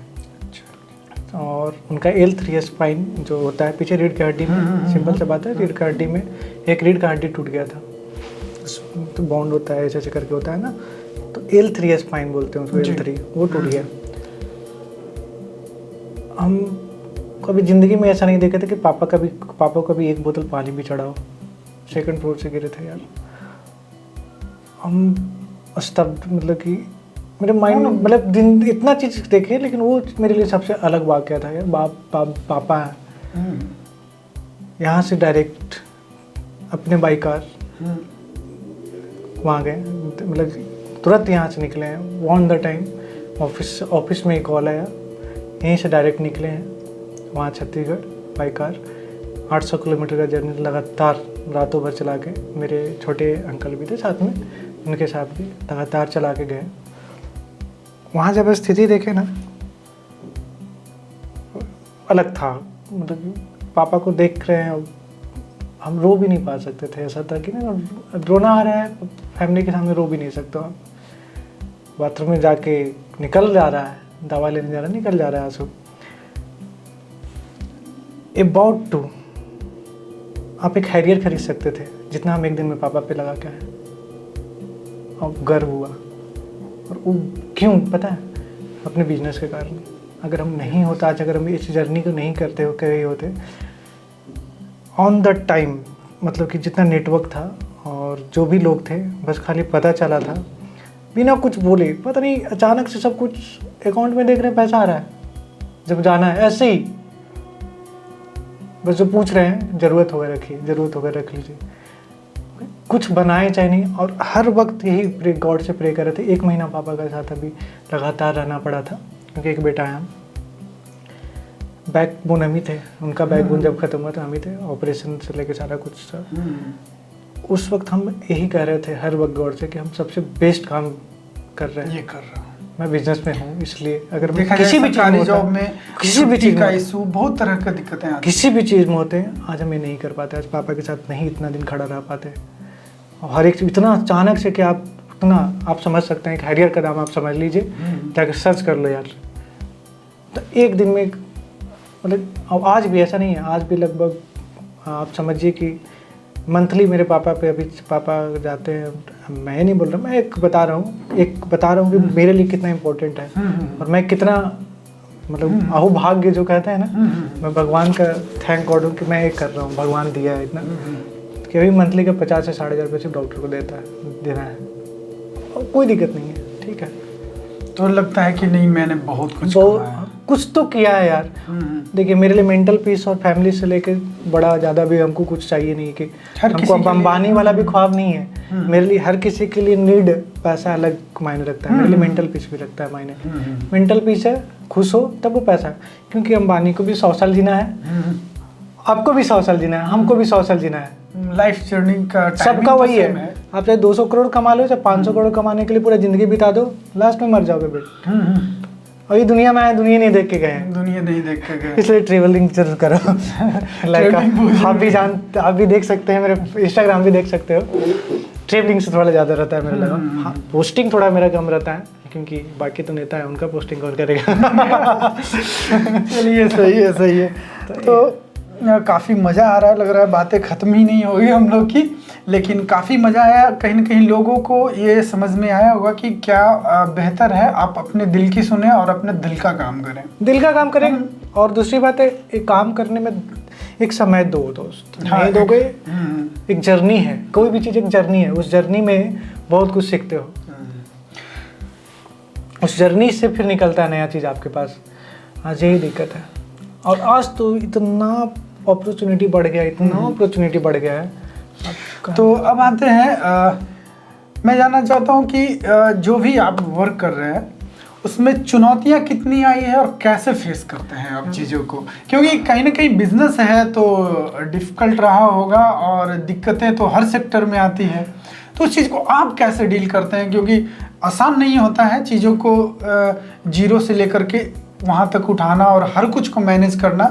और उनका L3 स्पाइन जो होता है पीछे रीढ़ की हड्डी में, सिंपल सी बात है, रीढ़ की हड्डी में एक रीढ़ का हड्डी टूट गया था। तो बॉन्ड होता है ऐसे करके होता है ना, तो L3 स्पाइन बोलते हैं उसको, L3 वो टूट गया। हम कभी ज़िंदगी में ऐसा नहीं देखे थे कि पापा को कभी एक बोतल पानी भी चढ़ा हो। 2nd फ्लोर से गिरे थे यार। हम स्तब्ध, मतलब कि मेरे माइंड में मतलब दिन इतना चीज़ देखे, लेकिन वो मेरे लिए सबसे अलग वाक़या था यार। पापा है यहाँ से डायरेक्ट अपने बाई कार वहाँ गए, मतलब तुरंत यहाँ से निकले हैं ऑन द टाइम। ऑफिस में ही कॉल आया, यहीं से डायरेक्ट निकले हैं वहाँ छत्तीसगढ़ बाई कार। 800 किलोमीटर का जर्नी लगातार रातों भर चला के, मेरे छोटे अंकल भी थे साथ में, उनके साथ भी लगातार चला के गए। वहाँ जब स्थिति देखे ना अलग था, मतलब पापा को देख रहे हैं, हम रो भी नहीं पा सकते थे। ऐसा था कि ना रोना आ रहा है, फैमिली के सामने रो भी नहीं सकते। बाथरूम में जाके निकल जा रहा है, दवा लेने जा रहा है, निकल जा रहा है आंसू। अबाउट टू आप एक हैरियर खरीद सकते थे जितना हम एक दिन में पापा पे लगा के आए, और गर्व हुआ। और वो क्यों पता है? अपने बिजनेस के कारण। अगर हम नहीं होता आज, अगर हम इस जर्नी को नहीं करते होते ऑन द टाइम, मतलब कि जितना नेटवर्क था और जो भी लोग थे, बस खाली पता चला था बिना कुछ बोले, पता नहीं अचानक से सब कुछ अकाउंट में देख रहे हैं, पैसा आ रहा है, जब जाना है ऐसे ही बस जो पूछ रहे हैं ज़रूरत होगा रखिए, ज़रूरत होगा रख लीजिए, कुछ बनाए चाहे नहीं। और हर वक्त यही गॉड से प्रे कर रहे थे। 1 महीना पापा के साथ अभी लगातार रहना पड़ा था, क्योंकि एक बेटा है। हम बैकबोन हम ही थे, उनका बैकबोन जब ख़त्म हुआ था हम ही थे, ऑपरेशन से लेके सारा कुछ था। उस वक्त हम यही कह रहे थे हर वक्त गॉड से कि हम सबसे बेस्ट काम कर रहे हैं, ये कर रहा हूँ। मैं बिजनेस में हूँ, इसलिए अगर देखा किसी भी सरकारी जॉब में किसी भी चीज़ का इशू, बहुत तरह का दिक्कतें आती, किसी भी चीज़ में होते हैं, आज हम ये नहीं कर पाते, आज पापा के साथ नहीं इतना दिन खड़ा रह पाते। और हर एक इतना अचानक से कि आप इतना आप समझ सकते हैं कि हैरियर का दाम आप समझ लीजिए, जाकर सर्च कर लो यार। तो एक दिन में मतलब आज भी ऐसा नहीं है, आज भी लगभग आप समझिए कि मंथली मेरे पापा पे अभी पापा जाते हैं। मैं नहीं बोल रहा, मैं एक बता रहा हूँ कि मेरे लिए कितना इम्पोर्टेंट है और मैं कितना मतलब अहोभाग्य जो कहते हैं ना, मैं भगवान का थैंक गॉड हूँ कि मैं एक कर रहा हूँ, भगवान दिया है इतना कि अभी मंथली का 50 से 60,000 रुपये सिर्फ डॉक्टर को देना है और कोई दिक्कत नहीं है, ठीक है। तो लगता है कि नहीं मैंने बहुत कुछ तो किया है यार। देखिए मेरे लिए मेंटल पीस और फैमिली से लेकर बड़ा ज़्यादा भी हमको कुछ चाहिए नहीं कि हमको अंबानी वाला भी ख्वाब नहीं है। मेरे लिए हर किसी के लिए नीड पैसा अलग मायने रखता है, मेरे लिए मेंटल पीस भी रखता है मायने। मेंटल पीस है, खुश हो तब वो पैसा, क्योंकि अंबानी को भी 100 साल जीना है, आपको भी 100 साल जीना है, हमको भी 100 साल जीना है। लाइफ जर्नी का सबका वही है। आप चाहे 200 करोड़ कमा लो, चाहे 500 करोड़ कमाने के लिए पूरा ज़िंदगी बिता दो, लास्ट में मर जाओगे बेटे। और ये दुनिया में आए, दुनिया नहीं देख के गए हैं, दुनिया नहीं देख के गए, इसलिए ट्रेवलिंग जरूर करो। लाइक आप भी देख सकते हैं, मेरे इंस्टाग्राम भी देख सकते हो। ट्रेवलिंग से थोड़ा ज़्यादा रहता है मेरा लगा। हाँ, पोस्टिंग थोड़ा मेरा कम रहता है, क्योंकि बाकी तो नेता है, उनका पोस्टिंग कौन करेगा। चलिए सही है। तो काफ़ी मज़ा आ रहा है, लग रहा है बातें ख़त्म ही नहीं होगी हम लोग की, लेकिन काफ़ी मज़ा आया। कहीं ना कहीं लोगों को ये समझ में आया होगा कि क्या बेहतर है आप अपने दिल की सुने और अपने दिल का काम करें। दिल का काम करें। और दूसरी बात है, एक काम करने में एक समय दो दोस्त, हाँ, नहीं दोगे, एक जर्नी है, कोई भी चीज़ एक जर्नी है, उस जर्नी में बहुत कुछ सीखते हो, उस जर्नी से फिर निकलता है नया चीज़ आपके पास। आज यही दिक्कत है। और आज तो इतना अपॉर्चुनिटी बढ़ गया, इतना अपॉर्चुनिटी बढ़ गया है। तो अब आते हैं, मैं जानना चाहता हूँ कि जो भी आप वर्क कर रहे हैं उसमें चुनौतियाँ कितनी आई है और कैसे फेस करते हैं आप चीज़ों को, क्योंकि कहीं ना कहीं बिजनेस है तो डिफ़िकल्ट रहा होगा और दिक्कतें तो हर सेक्टर में आती है, तो उस चीज़ को आप कैसे डील करते हैं, क्योंकि आसान नहीं होता है चीज़ों को जीरो से लेकर के वहाँ तक उठाना और हर कुछ को मैनेज करना,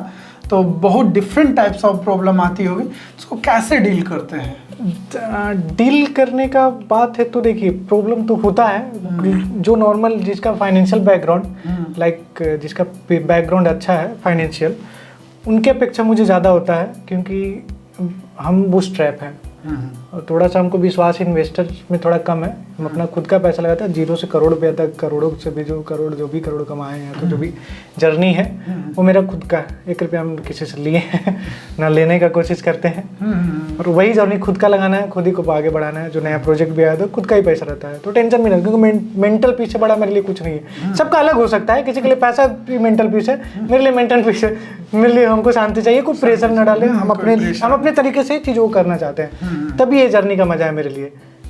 तो बहुत डिफरेंट टाइप्स ऑफ प्रॉब्लम आती होगी, उसको कैसे डील करते हैं? डील करने का बात है तो देखिए, प्रॉब्लम तो होता है। जो नॉर्मल जिसका फाइनेंशियल बैकग्राउंड, लाइक जिसका बैकग्राउंड अच्छा है फाइनेंशियल, उनके अपेक्षा मुझे ज़्यादा होता है, क्योंकि हम बूटस्ट्रैप हैं और थोड़ा सा हमको विश्वास इन्वेस्टर में थोड़ा कम है। हम अपना खुद का पैसा लगाते हैं, 0 से करोड़ रुपये तक, करोड़ों से भी जो भी करोड़ कमाए हैं, तो जो भी जर्नी है वो मेरा खुद का है। 1 रुपया हम किसी से लिए हैं ना, लेने का कोशिश करते हैं, और वही जर्नी खुद का लगाना है, खुद ही को आगे बढ़ाना है। जो नया प्रोजेक्ट भी आया तो खुद का ही पैसा रहता है, तो टेंशन नहीं रहता, क्योंकि मेंटल पीस से बड़ा मेरे लिए कुछ नहीं है। सबका अलग हो सकता है, किसी के लिए पैसा भी मेंटल पीस है, मेरे लिए मेंटल पीस है। मेरे लिए हमको शांति चाहिए, कोई प्रेशर न डाले, हम अपने तरीके से चीज़ों को करना चाहते हैं, तभी ये जर्नी का मजा है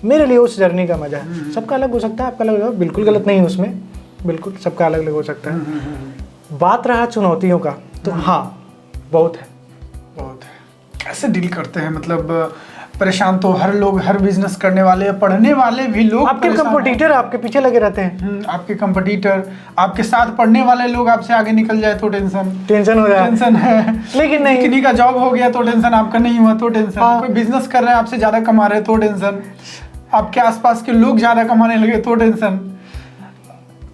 मेरे लिए उस जर्नी का मजा है। सबका अलग हो सकता है, आपका अलग होगा, बिल्कुल गलत नहीं है उसमें, बिल्कुल सबका अलग अलग हो सकता है। बात रहा चुनौतियों का, तो हाँ बहुत है। कैसे डील करते हैं? मतलब परेशान तो हर लोग, हर बिजनेस करने वाले, पढ़ने वाले भी लोग, आपके कंपटीटर आपके पीछे लगे रहते हैं। आपके कंपटीटर, आपके साथ पढ़ने वाले लोग आपसे आगे निकल जाए तो टेंशन हो जाए, टेंशन है। लेकिन नहीं, किसी का जॉब हो गया तो टेंशन, आपका नहीं हुआ तो टेंशन। हाँ। कोई बिजनेस कर रहे हैं आपसे ज़्यादा कमा रहे तो टेंशन, आपके आसपास के लोग ज़्यादा कमाने लगे तो टेंशन।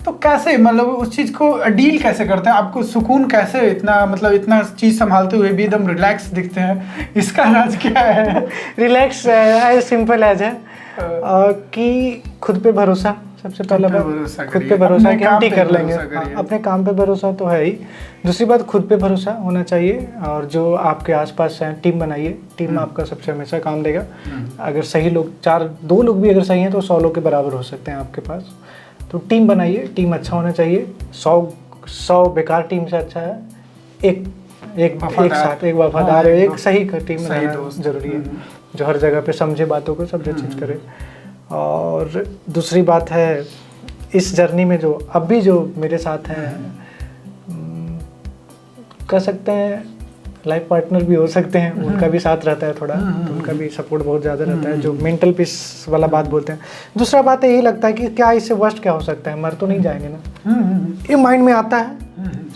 तो कैसे, मतलब उस चीज़ को डील कैसे करते हैं? आपको सुकून कैसे, इतना चीज़ संभालते हुए भी एकदम रिलैक्स दिखते हैं, इसका राज क्या है? रिलैक्स एज सिंपल एज है कि खुद पे भरोसा, सबसे पहला बात खुद पे भरोसा कि हम ठीक कर लेंगे। अपने काम पे भरोसा तो है ही। दूसरी बात, खुद पे भरोसा होना चाहिए, और जो आपके आसपास है टीम बनाइए, टीम आपका सबसे हमेशा काम देगा। अगर सही लोग, 2 लोग भी अगर सही हैं तो 100 लोग के बराबर हो सकते हैं आपके पास। तो टीम बनाइए, टीम अच्छा होना चाहिए। 100 बेकार टीम से अच्छा है एक वफादार, एक सही टीम बनाना जरूरी है, जो हर जगह पे समझे बातों को, सब चीज़ करे। और दूसरी बात है, इस जर्नी में जो अभी जो मेरे साथ हैं, कह सकते हैं लाइफ पार्टनर भी हो सकते हैं, उनका भी साथ रहता है थोड़ा, तो उनका भी सपोर्ट बहुत ज़्यादा रहता है, जो मेंटल पीस वाला बात बोलते हैं। दूसरा बात यही लगता है कि क्या इससे वर्स्ट क्या हो सकता है, मर तो नहीं जाएंगे ना, ये माइंड में आता है।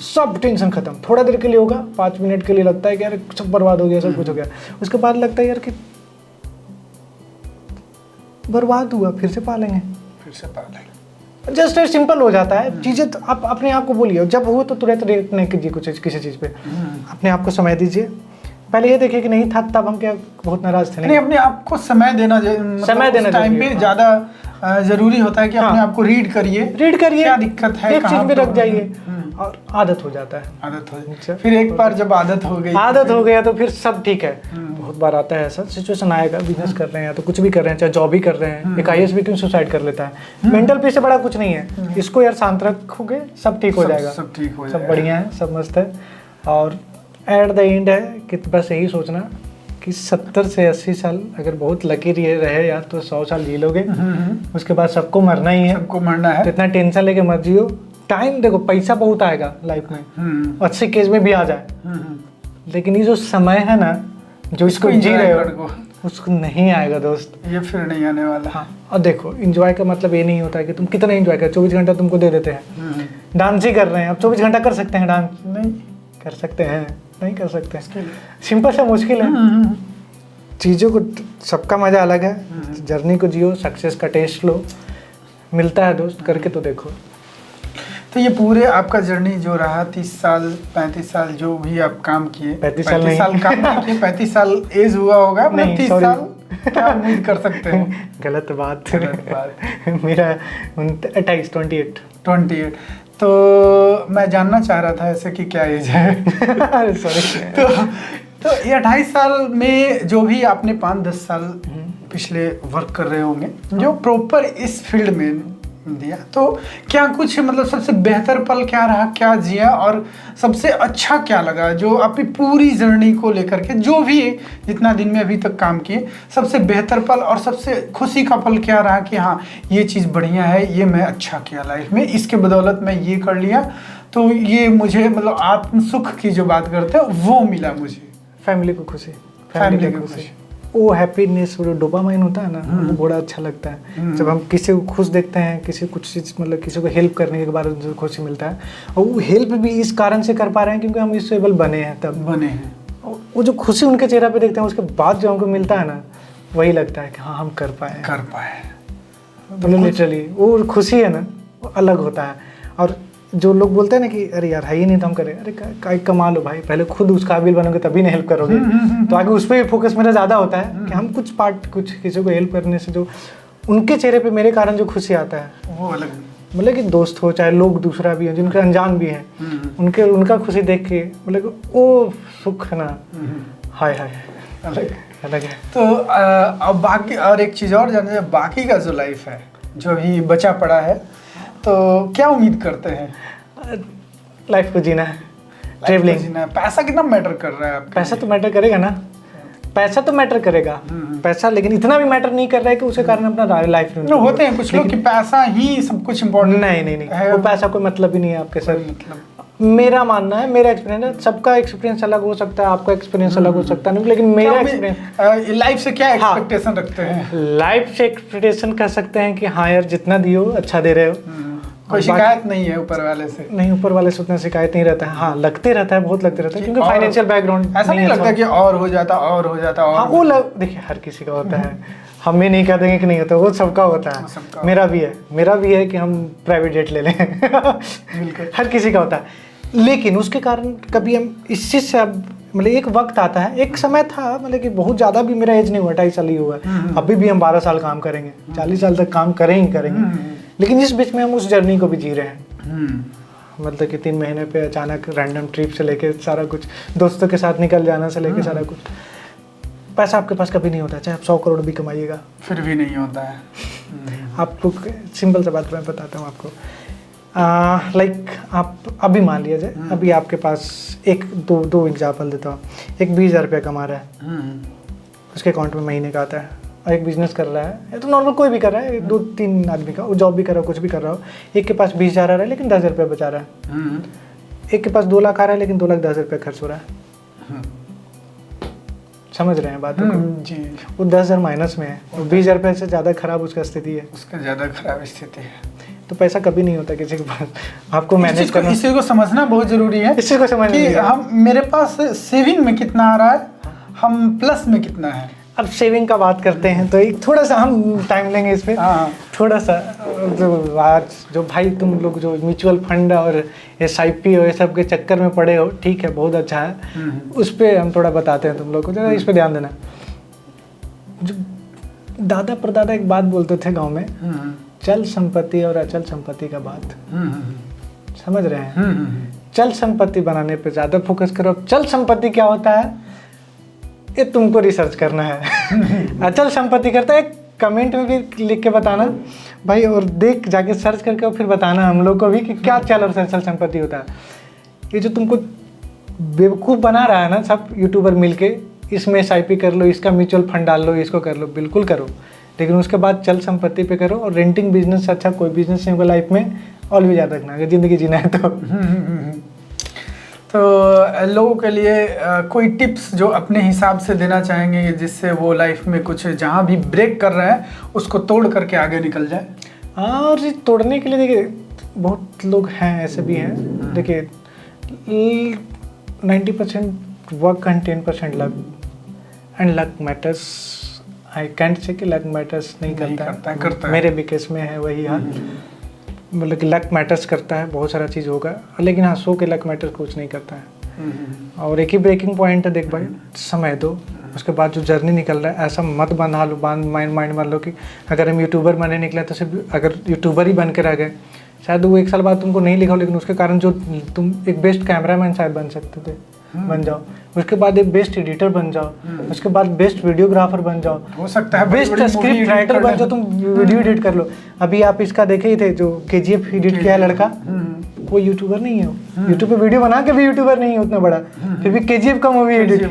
सब टेंशन खत्म, थोड़ा देर के लिए होगा, 5 मिनट के लिए लगता है कि यार सब बर्बाद हो गया, सब कुछ हो गया। उसके बाद लगता है यार कि बर्बाद हुआ, फिर से पालेंगे। जस्ट सिंपल हो जाता है चीज़ें। तो आप अपने आप को बोलिए, जब हो तो तुरंत रिएक्ट नहीं कीजिए किसी चीज़ पे, अपने आप को समय दीजिए। पहले ये देखिए कि नहीं था, तब हम क्या बहुत नाराज थे। नहीं, अपने आप को समय देना टाइम पे ज़्यादा जरूरी होता है कि अपने आप को रीड करिए, क्या दिक्कत है, एक चीज़ में रख जाइए और आदत हो जाता है। फिर एक बार जब आदत हो गया तो फिर सब ठीक है। बहुत बार आता है ऐसा सिचुएशन, आएगा बिजनेस कर रहे हैं तो कुछ भी कर रहे हैं, चाहे जॉब भी कर रहे हैं। एक IAS भी क्यों सुसाइड कर लेता है? मेंटल पीस से बड़ा कुछ नहीं है। इसको यार शांत रखोगे, सब ठीक हो जाएगा, सब बढ़िया है, सब मस्त है। और एट द एंड है कि बस यही सोचना कि 70 से 80 साल अगर बहुत लकी रहे यार, तो 100 साल जी लोगे। उसके बाद सबको मरना ही है, तो इतना टेंशन लेके मत जियो। टाइम देखो, पैसा बहुत आएगा लाइफ में, अच्छे केस में भी आ जाए, लेकिन ये जो समय है ना, जो इसको जी रहे हो, उसको नहीं आएगा दोस्त, ये फिर नहीं आने वाला। हाँ, और देखो इंजॉय का मतलब ये नहीं होता है कि तुम कितना इंजॉय कर, 24 घंटा तुमको दे देते हैं, डांस ही कर रहे हैं, अब 24 घंटा कर सकते हैं डांस? नहीं कर सकते हैं, नहीं कर सकते। सिंपल सा मुश्किल है। चीज़ों को, सबका मज़ा अलग है, जर्नी को जियो, सक्सेस का टेस्ट लो, मिलता है दोस्त, करके तो देखो। तो ये पूरे आपका जर्नी जो रहा 30 साल 35 साल जो भी आप काम किए, 35 साल नहीं। काम नहीं किए, 35 साल एज हुआ होगा, नहीं, 30 sorry। साल क्या उम्मीद कर सकते हैं? गलत बात। गलत मेरा 28। तो मैं जानना चाह रहा था ऐसे कि क्या एज है। सॉरी। तो ये 28 साल में जो भी आपने 5-10 साल पिछले वर्क कर रहे होंगे, जो प्रॉपर इस फील्ड में दिया, तो क्या कुछ मतलब सबसे बेहतर पल क्या रहा, क्या जिया, और सबसे अच्छा क्या लगा जो आपकी पूरी जर्नी को लेकर के, जो भी जितना दिन में अभी तक काम किए, सबसे बेहतर पल और सबसे खुशी का पल क्या रहा कि हाँ ये चीज़ बढ़िया है, ये मैं अच्छा किया लाइफ में, इसके बदौलत मैं ये कर लिया, तो ये मुझे मतलब आत्म सुख की जो बात करते हैं वो मिला मुझे। फैमिली को खुशी, फैमिली को खुशी, वो हैप्पीनेस, वो डोपामाइन होता है ना, वो बड़ा अच्छा लगता है। जब हम किसी को खुश देखते हैं, किसी कुछ चीज़ मतलब किसी को हेल्प करने के बाद जो खुशी मिलता है, और वो हेल्प भी इस कारण से कर पा रहे हैं क्योंकि हम इस एबल बने हैं, तब बने हैं। वो जो खुशी उनके चेहरे पे देखते हैं, उसके बाद जो हमको मिलता है ना, वही लगता है कि हाँ हम कर पाए। मतलब लिटरली वो खुशी है ना, वो अलग होता है। और जो लोग बोलते हैं ना कि अरे यार है ही नहीं तो हम करें, अरे कमा लो भाई, पहले खुद उस काबिल बनोगे तभी ना हेल्प करोगे। तो आगे उस पर फोकस मेरा ज़्यादा होता है कि हम कुछ किसी को हेल्प करने से जो उनके चेहरे पे मेरे कारण जो खुशी आता है वो अलग, मतलब कि दोस्त हो चाहे लोग दूसरा भी हो, जिनके अनजान भी हैं, उनका खुशी देख के मतलब वो सुख ना, हाय हाय अलग है। तो अब बाकी और एक चीज़ और जाने, बाकी का जो लाइफ है जो भी बचा पड़ा है, तो क्या उम्मीद करते हैं? लाइफ को जीना है, ट्रेवलिंग। पैसा कितना मैटर कर रहा है आपके? पैसा तो मैटर करेगा ना, पैसा तो मैटर करेगा, पैसा, लेकिन इतना भी मैटर नहीं कर रहा है कि उसके कारण अपना लाइफ में होते हैं कुछ लोग कि पैसा ही सब कुछ इम्पोर्टेंट। नहीं, वो पैसा कोई मतलब ही नहीं है आपके साथ। मतलब मेरा मानना है, मेरा एक्सपीरियंस है, सबका एक्सपीरियंस अलग हो सकता है, आपका एक्सपीरियंस अलग हो सकता है, लेकिन मेरा एक्सपीरियंस, लाइफ से क्या एक्सपेक्टेशन रखते हैं? लाइफ से एक्सपेक्टेशन कर सकते हैं कि हाँ यार जितना दियो अच्छा दे रहे हो, कोई शिकायत नहीं है ऊपर वाले से? नहीं, ऊपर वाले से उतना शिकायत नहीं रहता है। हाँ लगते रहता है, बहुत लगते रहता है, क्योंकि फाइनेंशियल बैकग्राउंड ऐसा नहीं लगता कि और हो जाता और हाँ वो देखिए हर किसी का होता है, हम ये नहीं कह देंगे कि नहीं होता, वो सबका होता है। मेरा भी है कि हम प्राइवेट जेट ले लें। हर किसी का होता है, लेकिन उसके कारण कभी हम इस चीज़ से अब मतलब एक वक्त आता है, एक समय था मतलब कि बहुत ज़्यादा भी मेरा एज नहीं हुआ, 2.5 साल ही हुआ है, अभी भी हम 12 साल काम करेंगे, 40 साल तक काम करेंगे। लेकिन इस बीच में हम उस जर्नी को भी जी रहे हैं। मतलब कि 3 महीने पे अचानक रैंडम ट्रिप से लेके सारा कुछ, दोस्तों के साथ निकल जाना से लेके सारा कुछ। पैसा आपके पास कभी नहीं होता, चाहे आप 100 करोड़ भी कमाइएगा, फिर भी नहीं होता है। आपको सिंपल सा बात मैं बताता हूँ आपको। लाइक आप अभी मान लिया जाए, अभी आपके पास दो एग्जाम्पल देता हूँ। एक 20,000 रुपया कमा रहा है, उसके अकाउंट में महीने का आता है, और एक बिजनेस कर रहा है, या तो नॉर्मल कोई भी कर रहा है, 2-3 आदमी का, वो जॉब भी कर रहा हो, कुछ भी कर रहा हो। एक के पास 20,000 आ रहा है लेकिन 10,000 रुपया बचा रहा है, एक के पास 2 लाख आ रहा है लेकिन 2,10,000 रुपया खर्च हो रहा है। समझ रहे हैं बात को? जी। वो 10,000 माइनस में है, और 20,000 रुपये से ज़्यादा खराब उसका स्थिति है, उसका ज़्यादा खराब स्थिति है। तो पैसा कभी नहीं होता किसी के पास, आपको मैनेज करना, इस चीज़ को समझना बहुत जरूरी है। इस चीज़ को समझना कि हम, मेरे पास सेविंग में कितना आ रहा है, हम प्लस में कितना है। अब सेविंग का बात करते हैं तो एक थोड़ा सा हम टाइम लेंगे इस पे, थोड़ा सा। जो आज जो भाई तुम लोग जो म्यूचुअल फंड और SIP और ये सब के चक्कर में पड़े हो, ठीक है बहुत अच्छा है, उस पर हम थोड़ा बताते हैं तुम लोग को, जरा इस पे ध्यान देना। जो दादा परदादा एक बात बोलते थे गांव में, चल संपत्ति और अचल संपत्ति का बात, समझ रहे हैं? चल संपत्ति बनाने पे ज़्यादा फोकस करो। चल संपत्ति क्या होता है ये तुमको रिसर्च करना है। अचल संपत्ति करता है, कमेंट में भी लिख के बताना भाई, और देख जाके सर्च करके और फिर बताना हम लोग को भी कि क्या चल और अचल संपत्ति होता है। ये जो तुमको बेवकूफ़ बना रहा है ना सब यूट्यूबर मिलके, इसमें SIP कर लो, इसका म्यूचुअल फंड डाल लो, इसको कर लो, बिल्कुल करो, लेकिन उसके बाद चल संपत्ति पे करो। और रेंटिंग बिजनेस से अच्छा कोई बिजनेस नहीं होगा लाइफ में, और भी ज़्यादा रखना अगर ज़िंदगी जीना है तो। तो लोगों के लिए कोई टिप्स जो अपने हिसाब से देना चाहेंगे जिससे वो लाइफ में कुछ जहाँ भी ब्रेक कर रहे हैं उसको तोड़ करके आगे निकल जाए? और ये तोड़ने के लिए देखिए बहुत लोग हैं, ऐसे भी हैं। देखिए 90% work and 10% luck, and luck matters. I can't से कि लक मैटर्स नहीं करता है। मेरे भी केस में है वही हाल। मतलब कि लक मैटर्स करता है, बहुत सारा चीज़ होगा, लेकिन हाँ 100 के लक मैटर कुछ नहीं करता है। और एक ही ब्रेकिंग पॉइंट है, देख भाई समय दो, उसके बाद जो जर्नी निकल रहा है ऐसा मत बंधा लो, माइंड मान लो कि अगर हम यूट्यूबर बने निकले तो सिर्फ अगर यूट्यूबर ही बन के रह गए, शायद वो 1 साल बाद तुमको नहीं लिखा, लेकिन उसके कारण जो तुम एक बेस्ट कैमरामैन शायद बन सकते थे, बन जाओ। उसके बाद एक बेस्ट एडिटर बन जाओ, उसके बाद बेस्ट वीडियोग्राफर बन जाओ, हो सकता है बेस्ट स्क्रिप्ट राइटर बन जाओ, तुम वीडियो एडिट कर लो। अभी आप इसका देखे ही थे जो KGF एडिट किया है लड़का, वो यूट्यूबर नहीं है, यूट्यूब पे वीडियो बना के भी यूट्यूबर नहीं है उतना बड़ा, फिर भी KGF का मूवी एडिट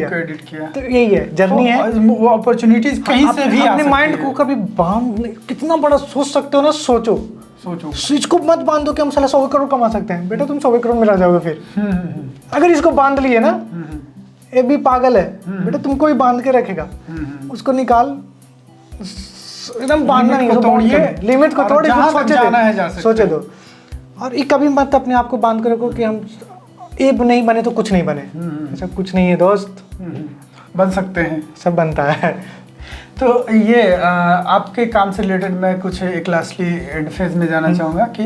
किया। तो यही है, जर्नी है। वो अपॉर्चुनिटीज कहीं से भी अपने माइंड को कभी बांध, कितना बड़ा सोच सकते हो ना, सोचो। स्विच को मत बांध दो कि हम साला 100 करोड़ कमा सकते हैं। बेटा तुम 100 करोड़ में रह जाओगे फिर। अगर इसको बांध लिए ना, ये भी पागल है बेटा, तुमको भी बांध के रखेगा, उसको निकाल, एकदम बांधना नहीं है, लिमिट को तोड़, सोचे दो। और ये कभी मत अपने आप को बांध कर रखो कि हम ये नहीं बने तो कुछ नहीं बने। ऐसा कुछ नहीं है दोस्त, बन सकते हैं, सब बनता है। तो ये आपके काम से रिलेटेड मैं कुछ एक लास्टली एंड फेज में जाना चाहूँगा कि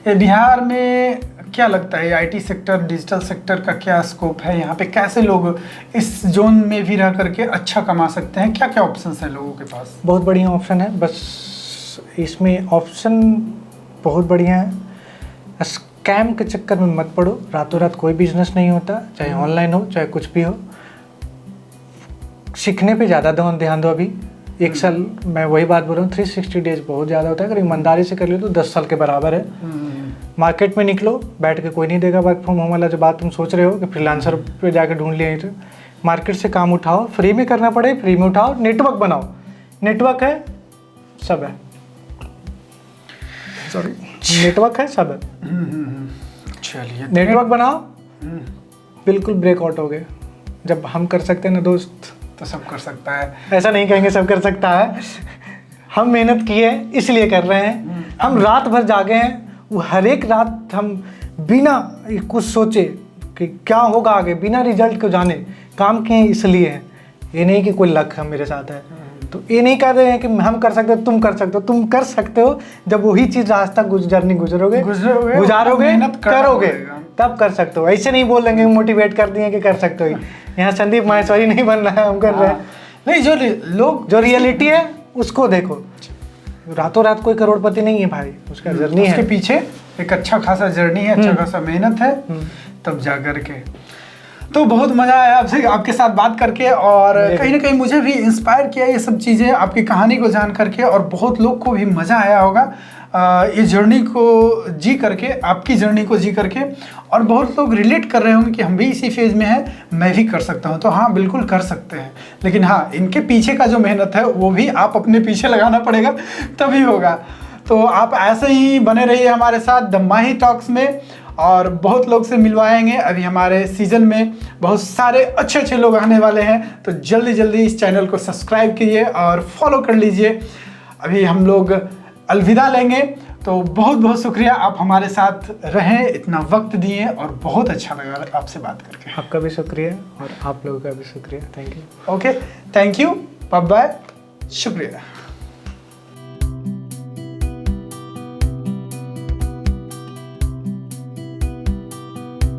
बिहार में क्या लगता है IT सेक्टर, डिजिटल सेक्टर का क्या स्कोप है? यहाँ पे कैसे लोग इस जोन में भी रह करके अच्छा कमा सकते हैं? क्या क्या ऑप्शन है लोगों के पास? बहुत बढ़िया ऑप्शन है, बस इसमें ऑप्शन बहुत बढ़िया है। स्कैम के चक्कर में मत पड़ो, रातों रात कोई बिजनेस नहीं होता, चाहे ऑनलाइन हो चाहे कुछ भी हो। सीखने पे ज़्यादा ध्यान दो। अभी 1 साल, मैं वही बात बोल रहा हूँ, 360 डेज बहुत ज़्यादा होता है। अगर ईमानदारी से कर लो तो 10 साल के बराबर है। मार्केट में निकलो, बैठ के कोई नहीं देगा वर्क फ्रॉम होम वाला जो बात तुम सोच रहे हो कि फ्रीलांसर पे जाकर ढूंढ लिया। तो मार्केट से काम उठाओ, फ्री में करना पड़े फ्री में उठाओ, नेटवर्क बनाओ, नेटवर्क है सब है, सॉरी नेटवर्क है सब है। चलिए नेटवर्क बनाओ, बिल्कुल ब्रेकआउट हो गए। जब हम कर सकते हैं ना दोस्त, तो सब कर सकता है। ऐसा नहीं कहेंगे सब कर सकता है, हम मेहनत किए इसलिए कर रहे हैं। हम रात भर जागे हैं, वो हर एक रात हम बिना कुछ सोचे कि क्या होगा आगे, बिना रिजल्ट को जाने काम किए इसलिए है। ये नहीं कि कोई लक है मेरे साथ है, तो ये नहीं कह रहे हैं कि हम कर सकते हो, तुम कर सकते हो। तुम कर सकते हो जब वही चीज़ रास्ता जर्नी गुजारोगे, मेहनत करोगे, तब कर सकते हो। ऐसे नहीं बोल देंगे, मोटिवेट कर दिए कि कर सकते हो। यहाँ संदीप माहेश्वरी नहीं बन रहा है, हम कर रहे हैं। नहीं, जो रियलिटी है उसको देखो। रातों रात कोई करोड़पति नहीं है भाई, उसका जर्नी है, उसके पीछे एक अच्छा खासा जर्नी है, अच्छा खासा मेहनत है, तब जा करके। तो बहुत मज़ा आया आपके साथ बात करके, और कहीं ना कहीं मुझे भी इंस्पायर किया ये सब चीज़ें, आपकी कहानी को जान करके, और बहुत लोग को भी मज़ा आया होगा ये जर्नी को जी करके, आपकी जर्नी को जी करके। और बहुत लोग रिलेट कर रहे होंगे कि हम भी इसी फेज़ में हैं, मैं भी कर सकता हूं। तो हाँ, बिल्कुल कर सकते हैं, लेकिन हाँ, इनके पीछे का जो मेहनत है वो भी आप अपने पीछे लगाना पड़ेगा, तभी होगा। तो आप ऐसे ही बने रहिए हमारे साथ द माही टॉक्स में, और बहुत लोग से मिलवाएंगे। अभी हमारे सीज़न में बहुत सारे अच्छे अच्छे लोग आने वाले हैं, तो जल्दी जल्दी इस चैनल को सब्सक्राइब कीजिए और फॉलो कर लीजिए। अभी हम लोग अलविदा लेंगे, तो बहुत बहुत शुक्रिया, आप हमारे साथ रहें, इतना वक्त दिए, और बहुत अच्छा लगा आपसे बात करके। आपका भी शुक्रिया और आप लोगों का भी शुक्रिया। Thank you. Okay, thank you, bye bye, शुक्रिया।